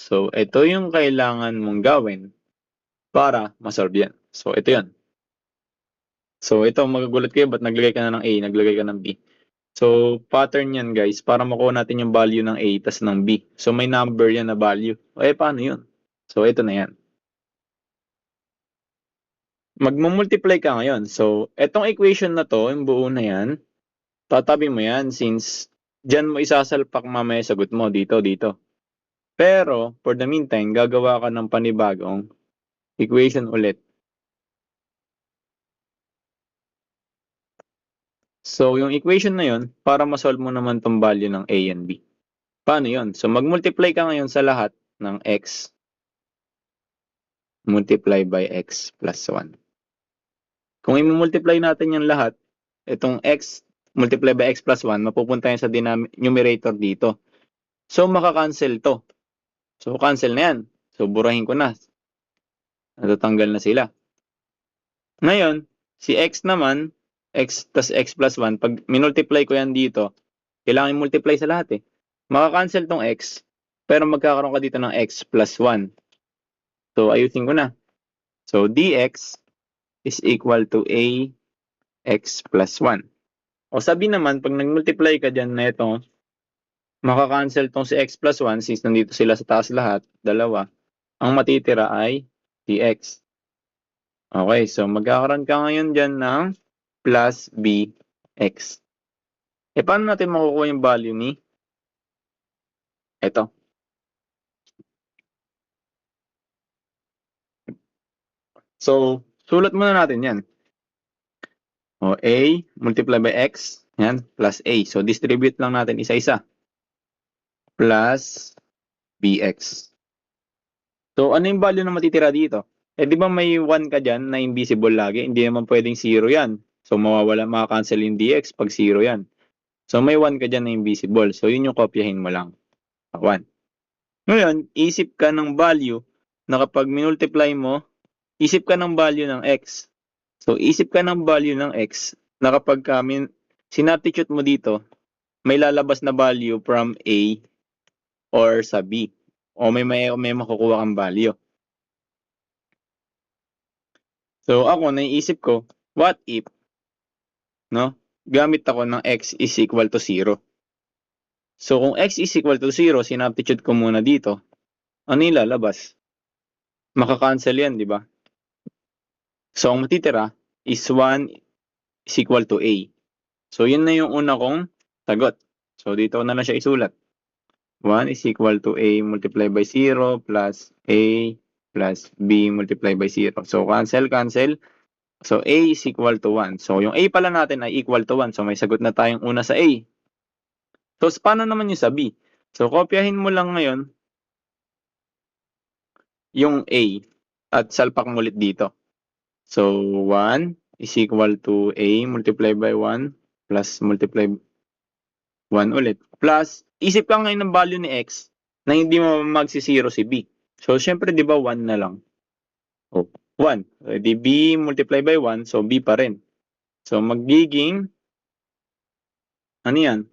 So, ito yung kailangan mong gawin para masolve yan. So, ito yan. So, ito magugulat kayo, ba't naglagay ka na ng A, naglagay ka ng B? So, pattern yan guys, para makuha natin yung value ng A tas ng B. So, may number yan na value. Paano yun? So, ito na yan. Magmumultiply ka ngayon. So, etong equation na to, yung buo na yan, tatabi mo yan since dyan mo isasalpak mamaya sagot mo, dito. Pero, for the meantime, gagawa ka ng panibagong equation ulit. So, yung equation na yun, para masolve mo naman tong value ng A and B. Paano yun? So, magmultiply ka ngayon sa lahat ng x multiply by x plus 1. Kung i-multiply natin yung lahat, itong x multiply by x plus 1, mapupunta yan sa numerator dito. So, makakancel to. So, cancel na yan. So, burahin ko na. Natatanggal na sila. Ngayon, si x naman, x plus x plus 1, pag minultiply ko yan dito, kailangan i-multiply sa lahat eh. Makakancel tong x, pero magkakaroon ka dito ng x plus 1. So, ayusin ko na. So, dx is equal to ax plus 1. O sabi naman, pag nag-multiply ka dyan na ito, makakancel tong si x plus 1 since nandito sila sa taas lahat, dalawa. Ang matitira ay dx. Okay, so magkakaroon ka ngayon dyan ng plus bx. Paano natin makukuha yung value ni ito? So, sulat muna natin yan. O, a multiply by x, yan, plus a. So, distribute lang natin isa-isa. Plus bx. So, ano yung value na matitira dito? Di ba may 1 ka dyan na invisible lagi? Hindi naman pwedeng 0 yan. So, makakancel yung dx pag 0 yan. So, may 1 ka dyan na invisible. So, yun yung kopyahin mo lang. 1. Ngayon, isip ka ng value na kapag minultiply mo, isip ka ng value ng x. So, isip ka ng value ng x na kapag sinubstitute mo dito, may lalabas na value from A or sa B. O may makukuha kang value. So, ako, naiisip ko, what if, gamit ako ng x is equal to 0. So, kung x is equal to 0, sinubstitute ko muna dito, ano yung lalabas? Makakancel yan, di ba? So, ang matitira is 1 is equal to A. So, yun na yung una kong sagot. So, dito ko na lang siya isulat. 1 is equal to A multiplied by 0 plus A plus B multiplied by 0. So, cancel. So, A is equal to 1. So, yung A pala natin ay equal to 1. So, may sagot na tayong una sa A. So, paano naman yung sa B? So, kopyahin mo lang ngayon yung A at salpak mo ulit dito. So, 1 is equal to A multiplied by 1 plus multiply 1 ulit. Plus, isip ka ngayon ng value ni X na hindi mo magsi-0 si B. So, syempre, di ba 1 na lang? O, 1. So, di B multiply by 1, so B pa rin. So, magiging, ano yan?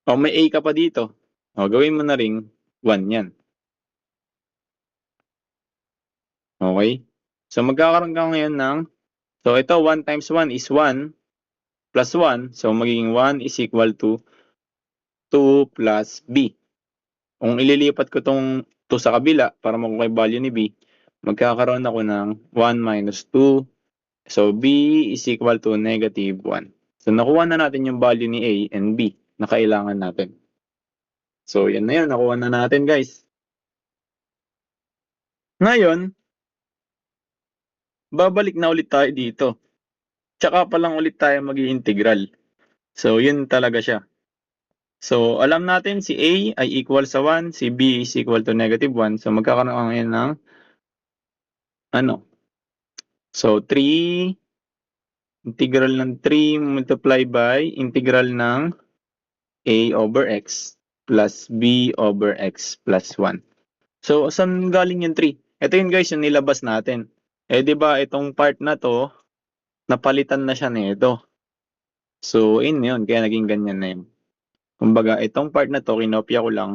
O, may A ka pa dito. O, gawin mo na ring 1 yan. Okay? So, magkakaroon ka ngayon ng, so ito 1 times 1 is 1 plus 1. So, magiging 1 is equal to 2 plus B. Kung ililipat ko tong 2 sa kabila para makuha yung value ni B, magkakaroon ako ng 1 minus 2. So, B is equal to negative 1. So, nakuha na natin yung value ni A and B na kailangan natin. So, yan na yun. Nakuha na natin, guys. Ngayon, babalik na ulit tayo dito. Tsaka pa lang ulit tayo mag-i-integral. So, yun talaga siya. So, alam natin si A ay equal sa 1, si B is equal to negative 1. So, magkakaroon ka ngayon ng So, 3 integral ng 3 multiply by integral ng A over X plus B over X plus 1. So, saan galing yung 3? Ito yun guys, yung nilabas natin. Di ba itong part na to, napalitan na siya nito. So, yun, kaya naging ganyan na yun. Kumbaga, itong part na to, kinopya ko lang.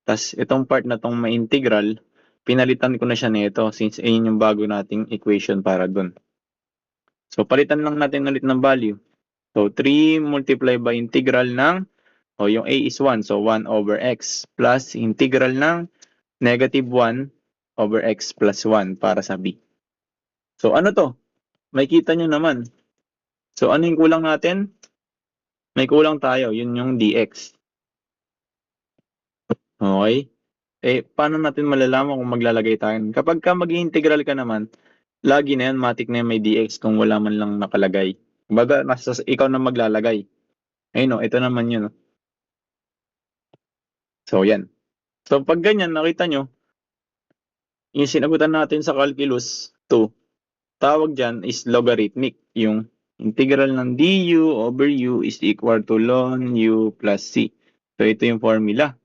Tas itong part na tong may integral, pinalitan ko na siya nito since ayun yung bago nating equation para dun. So, palitan lang natin ulit ng value. So, 3 multiply by integral ng, yung A is 1, so 1 over X plus integral ng negative 1 over X plus 1 para sa B. So, ano to? May kita nyo naman. So, ano yung kulang natin? May kulang tayo, yun yung dx. Okay? Paano natin malalaman kung maglalagay tayo? Kapag ka mag-integral ka naman, lagi na yan, matik na yan may dx kung wala man lang nakalagay. Kumbaga, ikaw na maglalagay. Ayun ito naman yun. So, yan. So, pag ganyan, nakita nyo, yung sinagutan natin sa calculus 2, tawag dyan is logarithmic. Yung integral ng du over u is equal to ln u plus c. So, ito yung formula.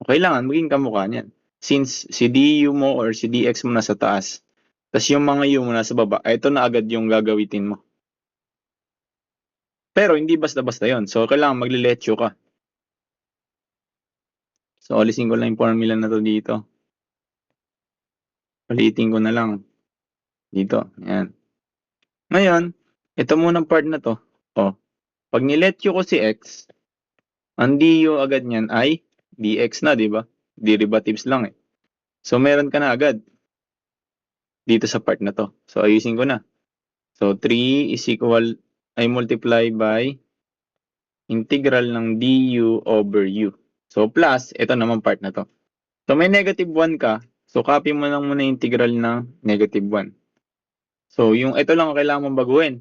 Kailangan maging kamukha niyan. Since si du mo or si dx mo nasa taas, tas yung mga u mo nasa baba, ito na agad yung gagawitin mo. Pero hindi basta-basta yon. So, kailangan magliletyo ka. So, alisin ko lang yung formula na to dito. Palitin ko na lang. Dito. Ayan. Ngayon, ito munang part na to. Pag niletyo ko si x, ang du agad niyan ay dx na, di ba? Derivatives lang eh. So, meron ka na agad dito sa part na to. So, ayusin ko na. So, 3 is equal, ay multiply by integral ng du over u. So, plus, ito naman part na to. So, may negative 1 ka. So, copy mo lang muna yung integral ng negative 1. So, yung ito lang ang kailangan mong baguhin.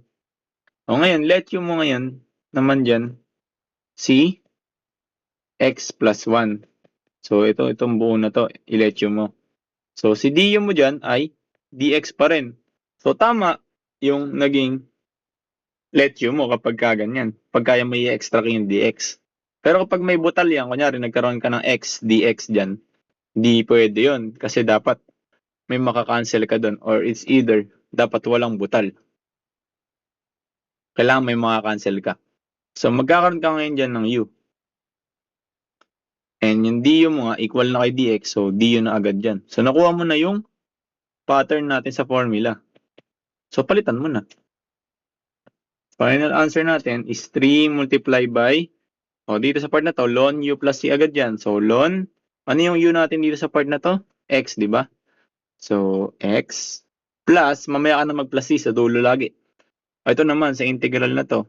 O ngayon, let you mo ngayon naman dyan si x plus 1. So, itong buo na to, i-let you mo. So, si du mo dyan ay dx pa rin. So, tama yung naging let you mo kapag kaganyan. Pag kaya may extra yung dx. Pero kapag may butal yan, kunyari nagkaroon ka ng x, dx dyan, di pwede yun. Kasi dapat may makakancel ka doon or it's either dapat walang butal. Kailangan may makakancel ka. So, magkakaroon ka ngayon dyan ng u. And yung du mo nga, equal na kay dx. So, du na agad dyan. So, nakuha mo na yung pattern natin sa formula. So, palitan mo na. Final answer natin is 3 multiply by, dito sa part na to, ln u plus c agad yan. So, ln, ano yung u natin dito sa part na to? X, di ba? So, x plus, mamaya ka na mag-plus c sa dulo lagi. Ito naman, sa integral na to,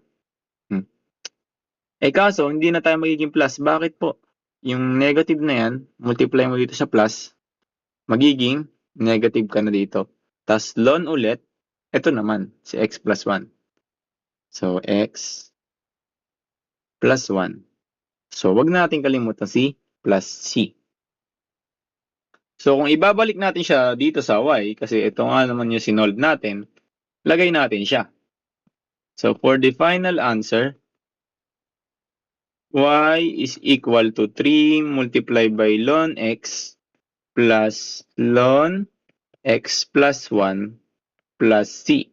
Kaso hindi na tayo magiging plus. Bakit po? Yung negative na yan, multiply mo dito sa plus, magiging negative ka na dito. Tas ln ulit, ito naman, si x plus 1. So, x plus 1. So, wag natin kalimutan si plus c. So, kung ibabalik natin siya dito sa y, kasi ito nga naman yung sinolve natin, lagay natin siya. So, for the final answer, y is equal to 3 multiplied by ln x plus ln x plus 1 plus c.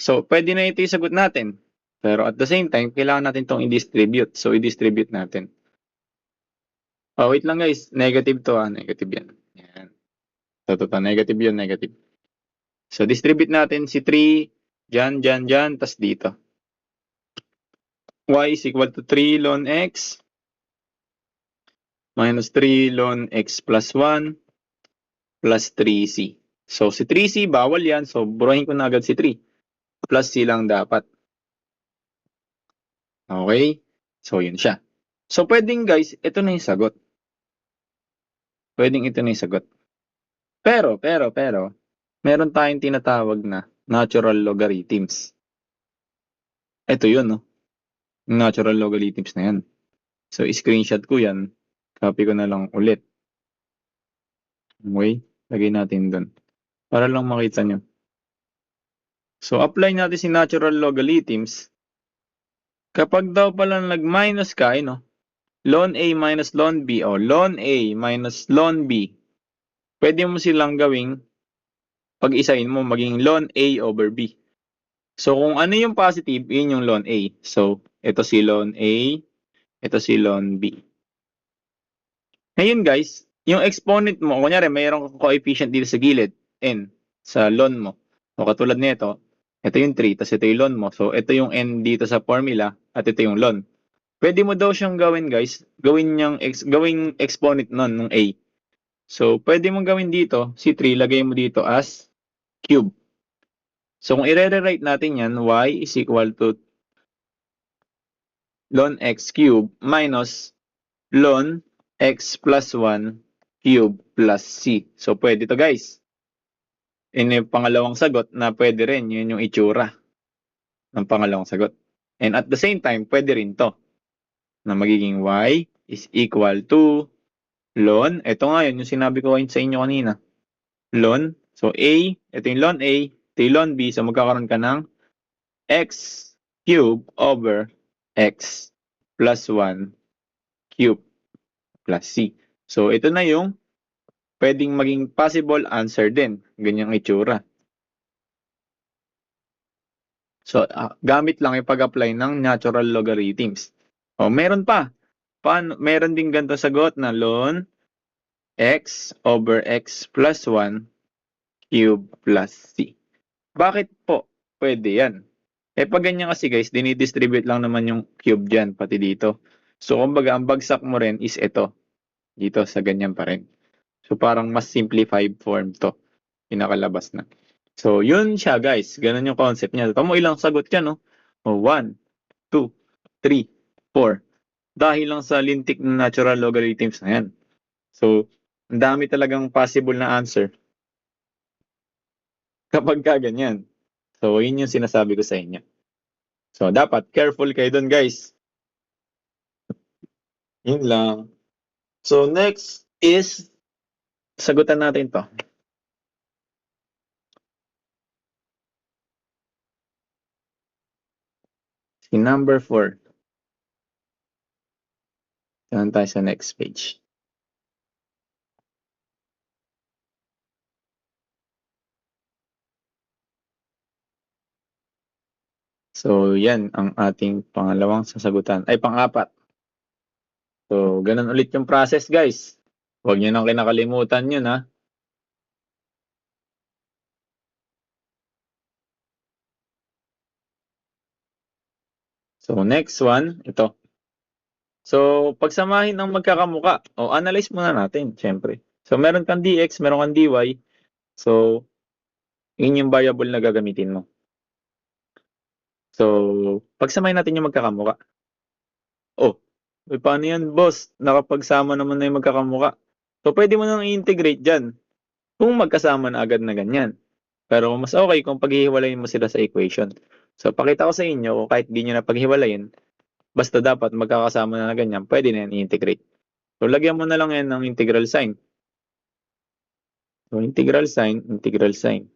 So, pwede na ito yung sagot natin. Pero at the same time, kailangan natin itong i-distribute. So, i-distribute natin. Oh, wait lang guys. Negative to Negative yan. Yan. So, negative yun, negative. So, distribute natin si 3 dyan, dyan, dyan, tas dito. Y is equal to 3 ln x minus 3 ln x plus 1 plus 3c. So, si 3c, bawal yan. So, burahin ko na agad si 3. Plus c lang dapat. Okay? So, yun siya. So, pwedeng guys, ito na yung sagot. Pwedeng ito na yung sagot. Pero, meron tayong tinatawag na natural logarithms. Ito yun, no? Natural logarithms na yan. So, screenshot ko yan. Copy ko na lang ulit. Okay? Lagay natin dun. Para lang makita nyo. So, apply natin si natural logarithms. Kapag daw pala nag-minus ka, no? Ln A minus ln B o ln A minus ln B, pwede mo silang gawing pag-isahin mo maging ln A over B. So, kung ano yung positive, yun yung ln A. So, ito si ln A, ito si ln B. Ngayon guys, yung exponent mo, kunyari mayroong coefficient dito sa gilid, n, sa ln mo. O katulad nito, ito yung 3, tapos ito yung ln mo. So, ito yung n dito sa formula, at ito yung ln. Pwede mo daw siyang gawin guys, gawing exponent nun ng A. So, pwede mong gawin dito, si 3, lagay mo dito as cube. So, kung i-rewrite natin yan, y is equal to ln x cube minus ln x plus 1 cube plus c. So, pwede to guys. Yun yung pangalawang sagot na pwede rin. Yun yung itsura ng pangalawang sagot. And at the same time, pwede rin to na magiging y is equal to ln, ito nga yun, yung sinabi ko sa inyo kanina. Ln, so A, ito yung ln A, ito yung ln B, so magkakaroon ka ng x cube over x plus 1 cube plus c. So ito na yung pwedeng maging possible answer din. Ganyang itsura. So gamit lang yung pag-apply ng natural logarithms. O meron pa. Meron din ganito sagot na ln x over x plus 1 cube plus c. Bakit po pwede yan? Pag ganyan kasi guys, dinidistribute lang naman yung cube dyan, pati dito. So, kumbaga, ang bagsak mo rin is ito. Dito, sa ganyan pa rin. So, parang mas simplified form to. Pinakalabas na. So, yun siya guys. Ganun yung concept niya. Tamo ilang sagot yan, no? 1, 2, 3, 4. Dahil lang sa lintik na natural logarithms na yan. So, ang dami talagang possible na answer kapag ka ganyan. So, yun yung sinasabi ko sa inyo. So, dapat careful kayo dun, guys. Yun lang. So, next is, sagutan natin to. Si number 4. Yan tayo sa next page. So, yan ang ating pangalawang sasagutan. Ay, pang-apat. So, ganun ulit yung process, guys. Huwag nyo nang kinakalimutan yun, ha. So, next one, ito. So, pagsamahin ang magkakamuka. O, analyze muna natin, syempre. So, meron kang dx, meron kang dy. So, yun yung variable na gagamitin mo. So, pagsamahin natin yung magkakamuka. Oh, paano yan boss? Nakapagsama naman na yung magkakamukha. So, pwede mo nang i-integrate dyan kung magkasama na agad na ganyan. Pero mas okay kung paghihiwalayin mo sila sa equation. So, pakita ko sa inyo kung kahit di nyo na paghiwalayin, basta dapat magkakasama na ganyan, pwede na yan i-integrate. So, lagyan mo na lang yan ng integral sign. So, integral sign, integral sign.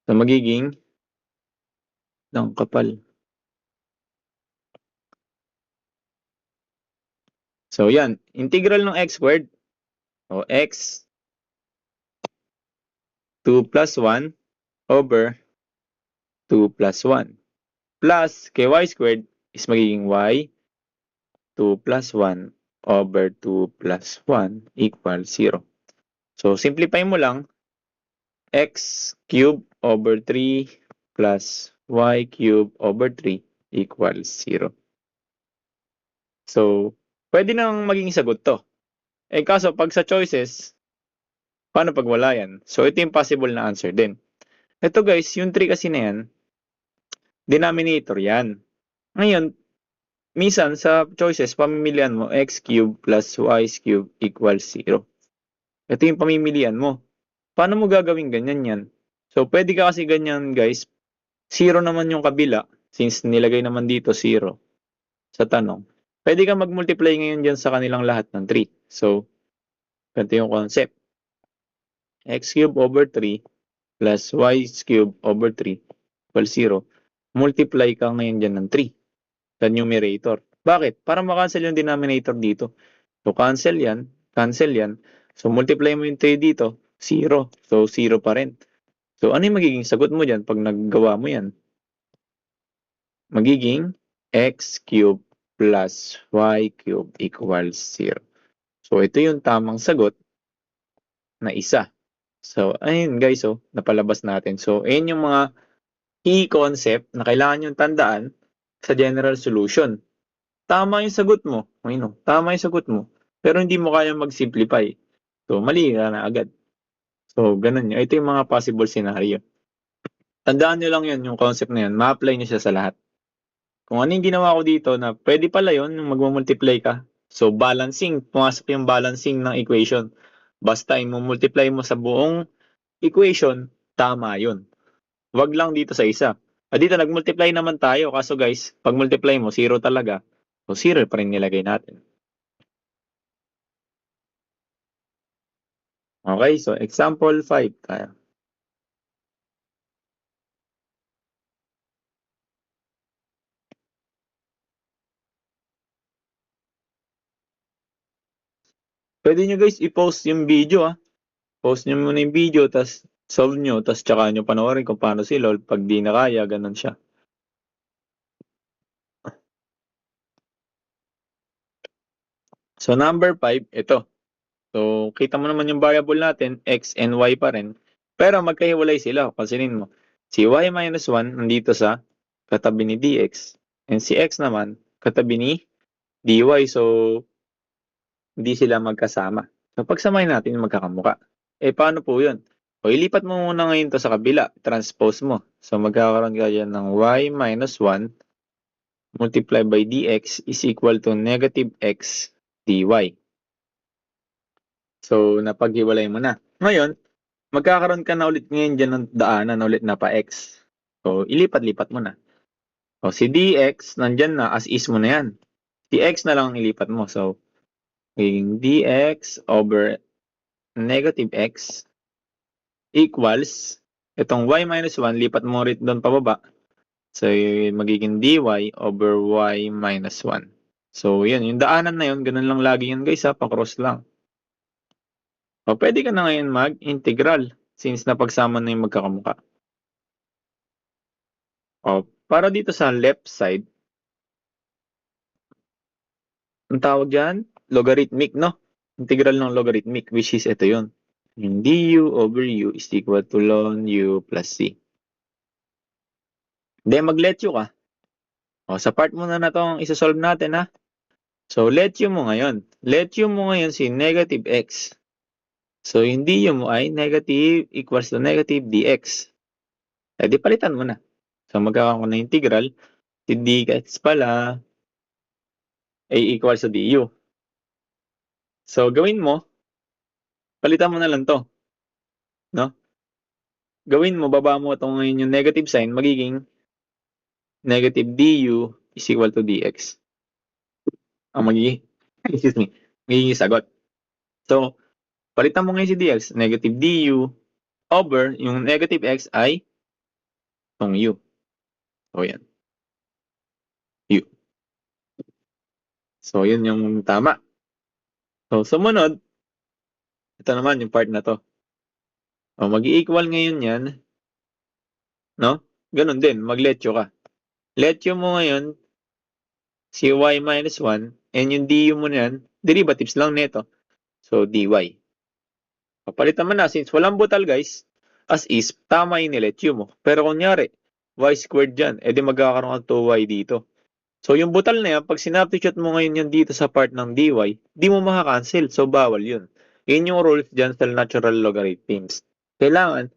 So, magiging ng kapal. So, yan. Integral ng x squared. O, x 2 plus 1 over 2 plus 1. Plus, kay y squared is magiging y 2 plus 1 over 2 plus 1 equals 0. So, simplify mo lang. X cube over 3 plus y cube over 3 equals 0. So, pwede nang maging sagot to. Eh kaso, pag sa choices, paano pag wala yan? So, ito yung possible na answer din. Ito guys, yung 3 kasi na yan, denominator yan. Ngayon, minsan sa choices, pamimilian mo x cube plus y cube equals 0. Ito yung pamimilian mo. Paano mo gagawin ganyan yan? So, pwede ka kasi ganyan guys. 0 naman yung kabila, since nilagay naman dito 0 sa tanong. Pwede ka mag-multiply ngayon dyan sa kanilang lahat ng 3. So, ganito yung concept. X cube over 3 plus y cube over 3 equals 0. Multiply ka ngayon dyan ng 3 sa numerator. Bakit? Para makancel yung denominator dito. So, cancel yan. Cancel yan. So, multiply mo yung 3 dito. 0. So, 0 pa rin. So, ano yung magiging sagot mo dyan pag naggawa mo yan? Magiging x cube plus y cube equals 0. So, ito yung tamang sagot na isa. So, ayun guys, oh, napalabas natin. So, ayun yung mga key concept na kailangan yung tandaan sa general solution. Tama yung sagot mo. Ayun, oh, tama yung sagot mo. Pero hindi mo kaya mag-simplify. So, mali ka na agad. So, ganun yun. Ito yung mga possible scenario. Tandaan nyo lang yun, yung concept na yun. Ma-apply nyo siya sa lahat. Kung ano yung ginawa ko dito na pwede pala yun, yung magmumultiply ka. So, balancing. Pumasok yung balancing ng equation. Basta i-multiply mo sa buong equation, tama yun. Wag lang dito sa isa. Dito, nag-multiply naman tayo. Kaso guys, pag multiply mo, 0 talaga. So, 0 pa rin nilagay natin. Okay, so example 5 tayo. Pwede nyo guys i-post yung video Post nyo muna yung video, tas solve nyo, tas tsaka nyo panoorin kung paano si LOL. Pag di na kaya, ganun siya. So, number 5, ito. So, kita mo naman yung variable natin, x and y pa rin. Pero magkahiwalay sila. Pansinin mo. Si y minus 1 nandito sa katabi ni dx. And si x naman, katabi ni dy. So, hindi sila magkasama. So, pagsamahin natin yung magkakamuka. Paano po yun? O, ilipat mo muna ngayon to sa kabila. Transpose mo. So, magkakaroon ka dyan ng y minus 1 multiplied by dx is equal to negative x dy. So, napaghiwalay mo na. Ngayon, magkakaroon ka na ulit ngayon dyan ng daanan ulit na pa x. So, ilipat-lipat mo na. O, si dx, nandyan na, as is mo na yan. Si x na lang ang ilipat mo. So, magiging dx over negative x equals, itong y minus 1, lipat mo rin doon pababa. So, magiging dy over y minus 1. So, yun. Yung daanan na yun, ganun lang lagi yun guys ha, pa-cross lang. O, pwede ka na ngayon mag-integral since napagsama na yung magkakamukha. O, para dito sa left side, ang tawag dyan, logarithmic, no? Integral ng logarithmic, which is ito yun. Yung du over u is equal to ln u plus c. Then, mag-let u ka. O, sa part muna na itong isa-solve natin, ha? So, let u mo ngayon. Let u mo ngayon si negative x. So, yung du mo ay negative equals to negative dx. Di palitan mo na. So, magkakaroon ko na integral. Si dx pala A equals to du. So, gawin mo, palitan mo na lang to, no? Gawin mo, baba mo ito ngayon yung negative sign, magiging negative du is equal to dx. Ang magiging, excuse me, magiging sagot. So, palitan mo ngayon si dx, negative du over yung negative x ay itong u. So, yan. U. So, yun yung tama. So, sumunod, ito naman yung part na to. O, mag-i-equal ngayon yan, no? Ganun din, magletyo ka. Letyo mo ngayon, si y minus 1, and yung du mo na yan, derivatives lang nito. So, dy. Papalitan mo na, since walang butal guys, as is, tama yung niletyo mo. Pero kunyari, y squared dyan, edi magkakaroon ka 2y dito. So, yung butal na yan, pag sinabstitute mo ngayon yan dito sa part ng dy, di mo makakancel. So, bawal yun. Yun yung rules dyan sa natural logarithms. Kailangan,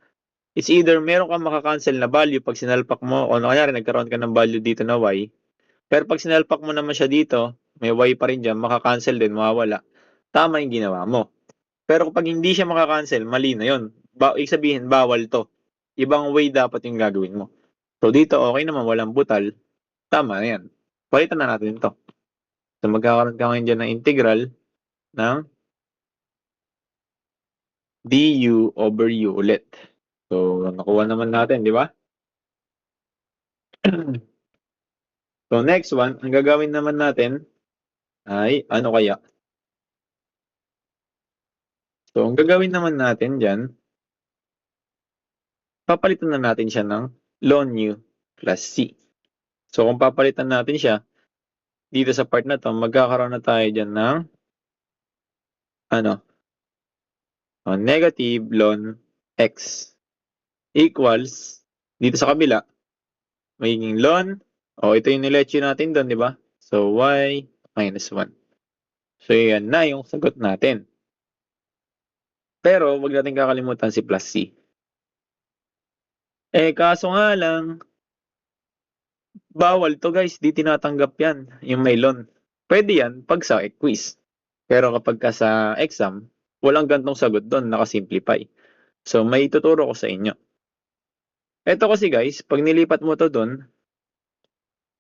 it's either meron kang makakancel na value pag sinalpak mo, o kanyari nagkaroon ka ng value dito na y, pero pag sinalpak mo naman siya dito, may y pa rin dyan, makakancel din, mawawala. Tama yung ginawa mo. Pero kapag hindi siya makakancel, mali na yun. Ibig sabihin, bawal to. Ibang way dapat yung gagawin mo. So dito, okay naman, walang butal. Tama na yan. Palitan na natin ito. So magkakaroon ka ngayon dyan ng integral ng du over u ulit. So nakuha naman natin, di ba? So next one, ang gagawin naman natin ay ano kaya? So ang gagawin naman natin dyan, papalitan na natin siya ng ln u plus c. So kung papalitan natin siya, dito sa part na to, magkakaroon na tayo dyan ng negative ln x equals, dito sa kabila, magiging ln, ito yung niletyo natin doon, di ba? So, y minus 1. So, yan na yung sagot natin. Pero, wag natin kakalimutan si plus c. Kaso nga lang, bawal to guys, di tinatanggap yan, yung may ln. Pwede yan pag sa quiz. Pero kapag ka sa exam, walang gantong sagot doon, nakasimplify. So, may ituturo ko sa inyo. Ito kasi guys, pag nilipat mo to doon,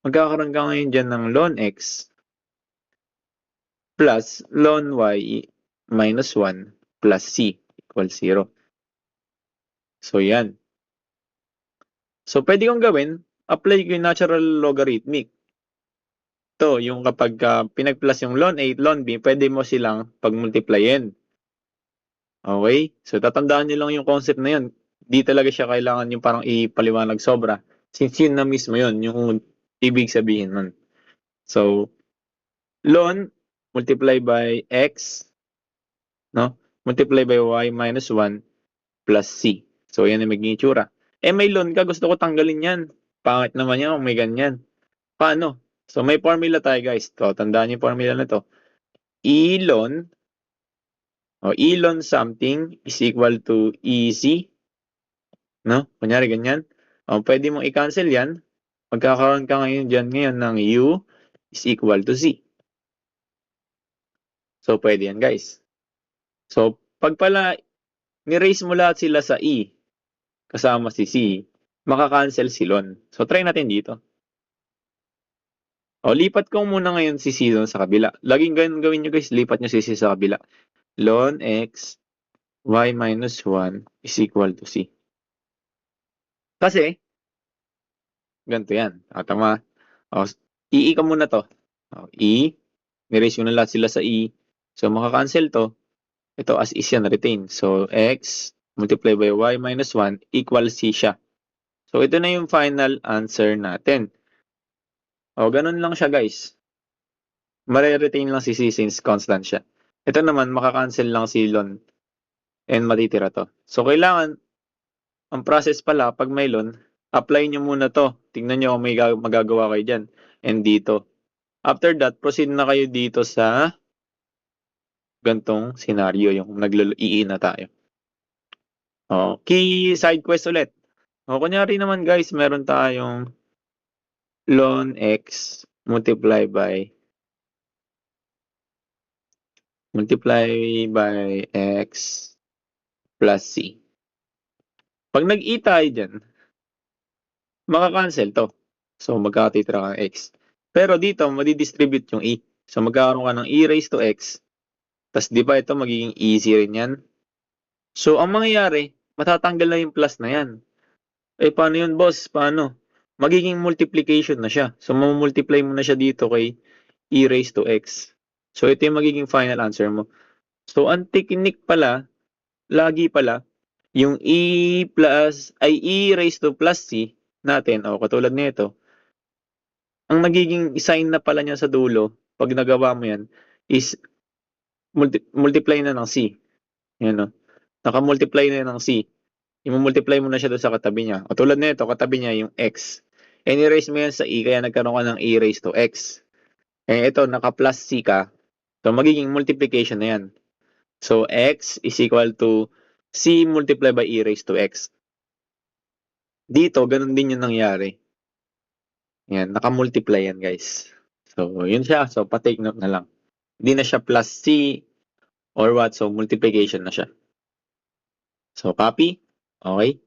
magkakaroon ka ngayon dyan ng ln x plus ln y minus 1 plus c equals 0. So, yan. So, pwede kong gawin, apply ko yung natural logarithmic. Ito, yung kapag pinag-plus yung ln A, ln B, pwede mo silang pag-multiplyin. Okay? So, tatandaan nyo lang yung concept na yun. Di talaga siya kailangan yung parang ipaliwanag sobra. Since yun na mismo yun, yung ibig sabihin nun. So, ln multiply by x, no? Multiply by y minus 1 plus c. So, yan yung magiging itsura. May ln ka, gusto ko tanggalin yan. Pangit naman yan kung may ganyan. Paano? So, may formula tayo guys. So, tandaan yung formula na to. E-ln something is equal to EC. No? Kunyari ganyan. Pwede mong i-cancel yan. Magkakaroon ka ngayon ngayon ng U is equal to C. So, pwede yan guys. So, pag pala ni-raise mo lahat sila sa E, kasama si C, makakancel si ln. So, try natin dito. Lipat ko muna ngayon si C doon sa kabila. Laging gawin nyo guys, lipat nyo si C sa kabila. Ln x y minus 1 is equal to C. Kasi, ganito yan. Tama. E ka muna to. E, ni-raise ko na lahat sila sa E. So, makakancel to. Ito as is yan, retain. So, x multiply by y minus 1 equals C siya. So, ito na yung final answer natin. Ganun lang siya guys. Mare-retain lang si C since constant siya. Ito naman, makakancel lang si ln and matitira to. So, kailangan, ang process pala, pag may ln, apply nyo muna to. Tingnan nyo kung may magagawa kayo dyan. And dito. After that, proceed na kayo dito sa gantong scenario, yung nag-i na tayo. Key side quest ulit. Kunyari naman guys, meron tayong ln x multiply by multiply by x plus c. Pag nag-e tayo dyan, maka-cancel to. So, magkakatitira ka ng x. Pero dito, madidistribute yung e. So, magkakaroon ka ng e raised to x. Tapos, di ba ito magiging easy rin yan? So, ang mangyayari, matatanggal na yung plus na yan. Eh, paano yun, boss? Paano? Magiging multiplication na siya. So, mamultiply mo na siya dito kay e raised to x. So, ito yung magiging final answer mo. So, ang technique pala, lagi pala, yung e raised to plus c natin, o katulad nito, ang nagiging sign na pala niya sa dulo, pag nagawa mo yan, is multiply na ng c. Yan, no? Naka-multiply na ng c. I-multiply mo na siya doon sa katabi niya. O tulad nito, katabi niya yung x. And i-raise mo yan sa e, kaya nagkaroon ka ng e raised to x. Eh ito, naka-plus c ka. So, magiging multiplication na yan. So, x is equal to c multiplied by e raised to x. Dito, ganun din yung nangyari. Yan, naka-multiply yan, guys. So, yun siya. So, pa-take note na lang. Hindi na siya plus c or what. So, multiplication na siya. So, copy. Okay.